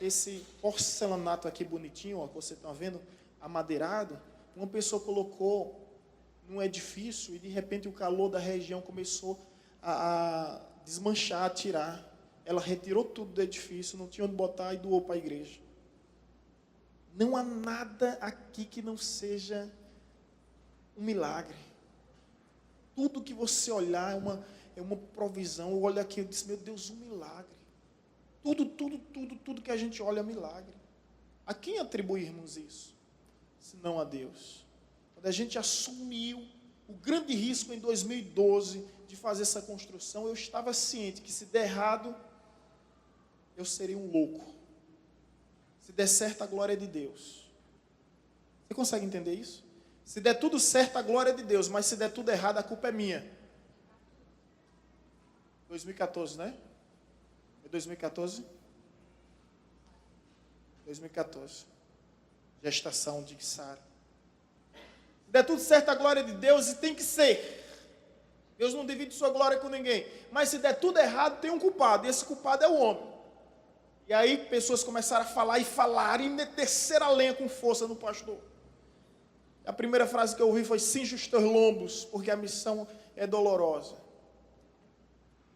Esse porcelanato aqui bonitinho, ó, que você está vendo, amadeirado, uma pessoa colocou num edifício e de repente o calor da região começou a desmanchar, a tirar. Ela retirou tudo do edifício, não tinha onde botar e doou para a igreja. Não há nada aqui que não seja um milagre. Tudo que você olhar é uma provisão. Eu olho aqui e disse, meu Deus, um milagre. Tudo que a gente olha é milagre. A quem atribuirmos isso? Se não a Deus. Quando a gente assumiu o grande risco em 2012 de fazer essa construção, eu estava ciente que se der errado, eu seria um louco. Se der certo, a glória é de Deus. Você consegue entender isso? Se der tudo certo, a glória é de Deus, mas se der tudo errado, a culpa é minha. 2014, né? É 2014? 2014. Gestação de Sara. Se der tudo certo, a glória é de Deus, e tem que ser. Deus não divide sua glória com ninguém. Mas se der tudo errado, tem um culpado, e esse culpado é o homem. E aí pessoas começaram a falar e descer a lenha com força no pastor. A primeira frase que eu ouvi foi: cinja os teus lombos, porque a missão é dolorosa.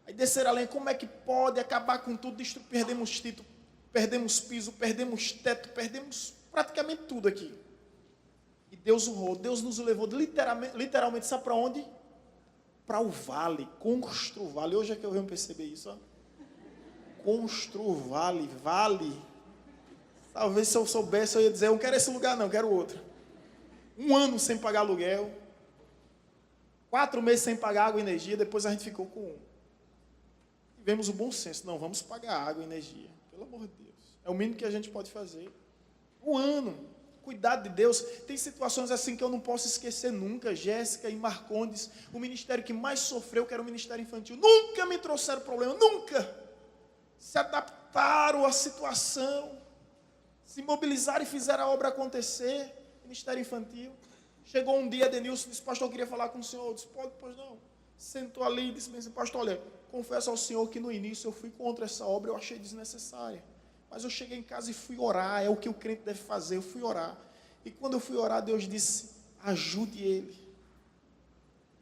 Aí descer além, como é que pode acabar com tudo isso? Perdemos título, perdemos piso, perdemos teto, perdemos praticamente tudo aqui. E Deus honrou, Deus nos levou literalmente, sabe para onde? Para o vale, Constru Vale. Hoje é que eu venho perceber isso, ó. Constru Vale, vale. Talvez se eu soubesse eu ia dizer: eu não quero esse lugar não, eu quero outro. 1 ano sem pagar aluguel, 4 meses sem pagar água e energia, depois a gente ficou com 1. Tivemos o bom senso: não, vamos pagar água e energia, pelo amor de Deus. É o mínimo que a gente pode fazer. 1 ano. Cuidado de Deus. Tem situações assim que eu não posso esquecer nunca. Jéssica e Marcondes, o ministério que mais sofreu, que era o ministério infantil, nunca me trouxeram problema, nunca. Se adaptaram à situação, se mobilizaram e fizeram a obra acontecer. Ministério infantil. Chegou um dia, Denilson disse: pastor, eu queria falar com o senhor. Eu disse: pode, pois não. Sentou ali e disse: pastor, olha, confesso ao senhor que no início eu fui contra essa obra, eu achei desnecessária. Mas eu cheguei em casa e fui orar, é o que o crente deve fazer, eu fui orar. E quando eu fui orar, Deus disse: ajude ele.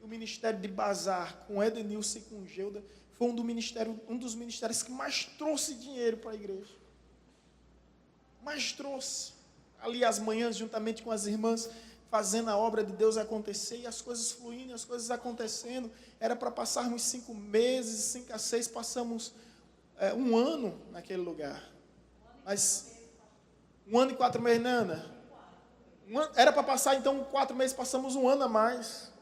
E o ministério de bazar, com Edenilson e com Geuda, foi um dos ministérios que mais trouxe dinheiro para a igreja. Mais trouxe. Ali as manhãs, juntamente com as irmãs, fazendo a obra de Deus acontecer, e as coisas fluindo, as coisas acontecendo. Era para passarmos 5 meses, 5 a 6, passamos 1 ano naquele lugar. Mas 1 ano e 4 meses, Nana? Era para passar então 4 meses, passamos 1 ano a mais.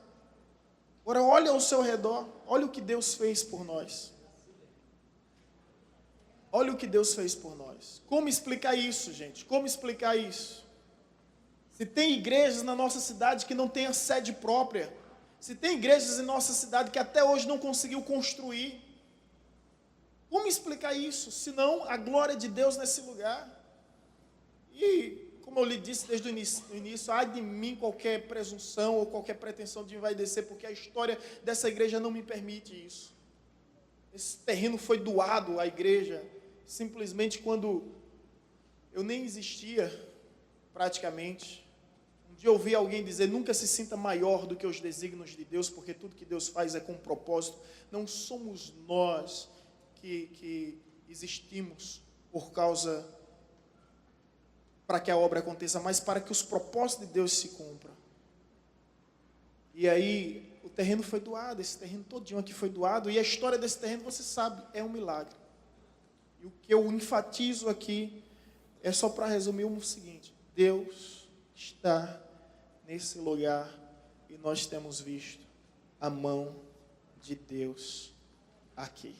Agora olha ao seu redor, olha o que Deus fez por nós. Olha o que Deus fez por nós. Como explicar isso, gente? Como explicar isso? Se tem igrejas na nossa cidade que não têm a sede própria, se tem igrejas em nossa cidade que até hoje não conseguiu construir, como explicar isso? Senão a glória de Deus nesse lugar. E, como eu lhe disse desde o início, ai de mim qualquer presunção ou qualquer pretensão de envaidecer, porque a história dessa igreja não me permite isso. Esse terreno foi doado à igreja simplesmente quando eu nem existia, praticamente. Um dia eu ouvi alguém dizer: nunca se sinta maior do que os desígnios de Deus, porque tudo que Deus faz é com propósito. Não somos nós que existimos por causa, para que a obra aconteça, mas para que os propósitos de Deus se cumpram. E aí, o terreno foi doado, esse terreno todinho aqui foi doado, e a história desse terreno, você sabe, é um milagre. E o que eu enfatizo aqui é só para resumir o seguinte: Deus está nesse lugar e nós temos visto a mão de Deus aqui.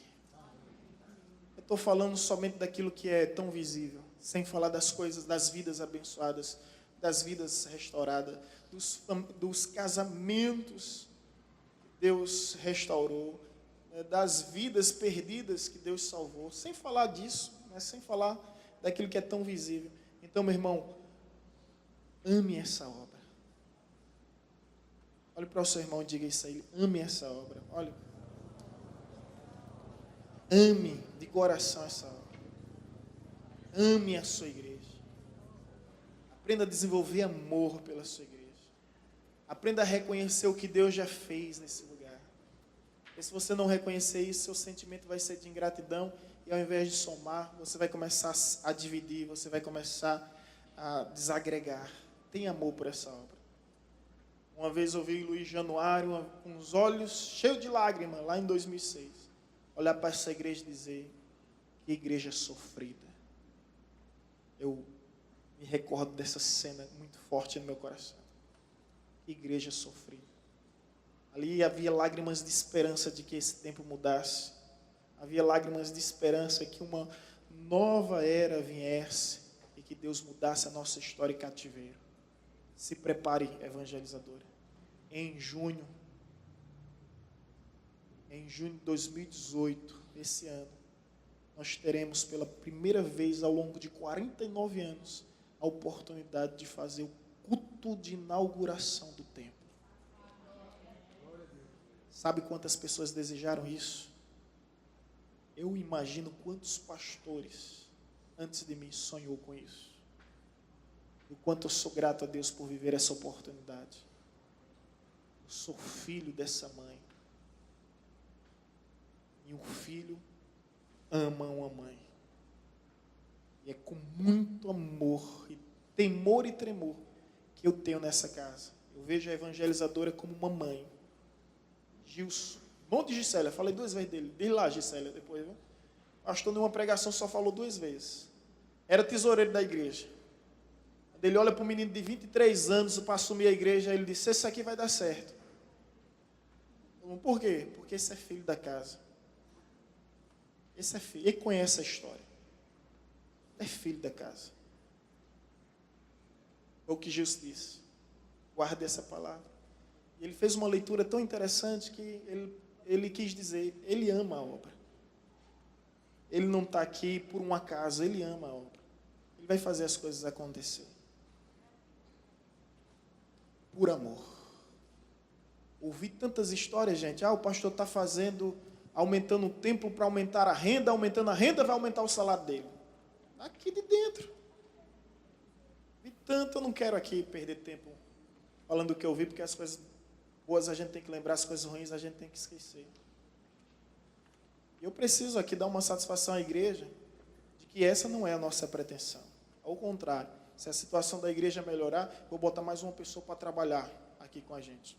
Eu estou falando somente daquilo que é tão visível, sem falar das coisas, das vidas abençoadas, das vidas restauradas, dos casamentos que Deus restaurou, das vidas perdidas que Deus salvou, sem falar disso, né, sem falar daquilo que é tão visível. Então, meu irmão, ame essa obra. Olhe para o seu irmão e diga isso a ele: ame essa obra. Olha, ame de coração essa obra. Ame a sua igreja. Aprenda a desenvolver amor pela sua igreja. Aprenda a reconhecer o que Deus já fez nesse lugar. E se você não reconhecer isso, seu sentimento vai ser de ingratidão, e ao invés de somar, você vai começar a dividir, você vai começar a desagregar. Tenha amor por essa obra. Uma vez eu vi Luiz Januário com os olhos cheios de lágrimas, lá em 2006, olhar para essa igreja e dizer: que igreja sofrida. Eu me recordo dessa cena muito forte no meu coração. Que igreja sofrida. Ali havia lágrimas de esperança de que esse tempo mudasse. Havia lágrimas de esperança que uma nova era viesse e que Deus mudasse a nossa história e cativeiro. Se prepare, evangelizadora. Em junho de 2018, esse ano, nós teremos pela primeira vez ao longo de 49 anos a oportunidade de fazer o culto de inauguração do templo. Sabe quantas pessoas desejaram isso? Eu imagino quantos pastores antes de mim sonhou com isso. o quanto eu sou grato a Deus por viver essa oportunidade. Eu sou filho dessa mãe. E um filho ama uma mãe. E é com muito amor, e temor e tremor que eu tenho nessa casa. Eu vejo a evangelizadora como uma mãe. Gilson, irmão de Gisélia, falei 2 vezes dele. Diz lá, Gisélia, depois, viu? Pastor, numa pregação só falou 2 vezes. Era tesoureiro da igreja. Quando ele olha para um menino de 23 anos para assumir a igreja, ele disse: esse aqui vai dar certo. Por quê? Porque esse é filho da casa. Esse é filho, ele conhece a história. É filho da casa. É o que Jesus disse. Guarde essa palavra. E ele fez uma leitura tão interessante que ele quis dizer, ele ama a obra. Ele não está aqui por um acaso, ele ama a obra. Ele vai fazer as coisas acontecer. Por amor. Ouvi tantas histórias, gente. O pastor está aumentando o templo para aumentar a renda, aumentando a renda vai aumentar o salário dele. Aqui de dentro. Vi tanto, eu não quero aqui perder tempo falando o que eu vi, porque as coisas boas a gente tem que lembrar, as coisas ruins a gente tem que esquecer. Eu preciso aqui dar uma satisfação à igreja de que essa não é a nossa pretensão. Ao contrário, se a situação da igreja melhorar, vou botar mais uma pessoa para trabalhar aqui com a gente.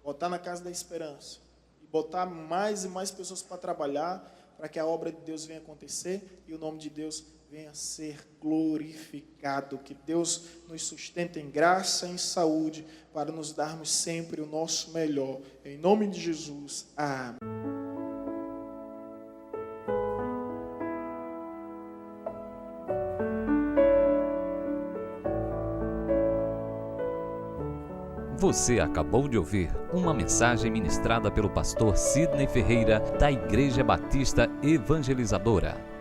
Botar na Casa da Esperança. E botar mais e mais pessoas para trabalhar, para que a obra de Deus venha acontecer e o nome de Deus venha a ser glorificado. Que Deus nos sustente em graça e em saúde, para nos darmos sempre o nosso melhor. Em nome de Jesus. Amém. Você acabou de ouvir uma mensagem ministrada pelo pastor Sidney Ferreira, da Igreja Batista Evangelizadora.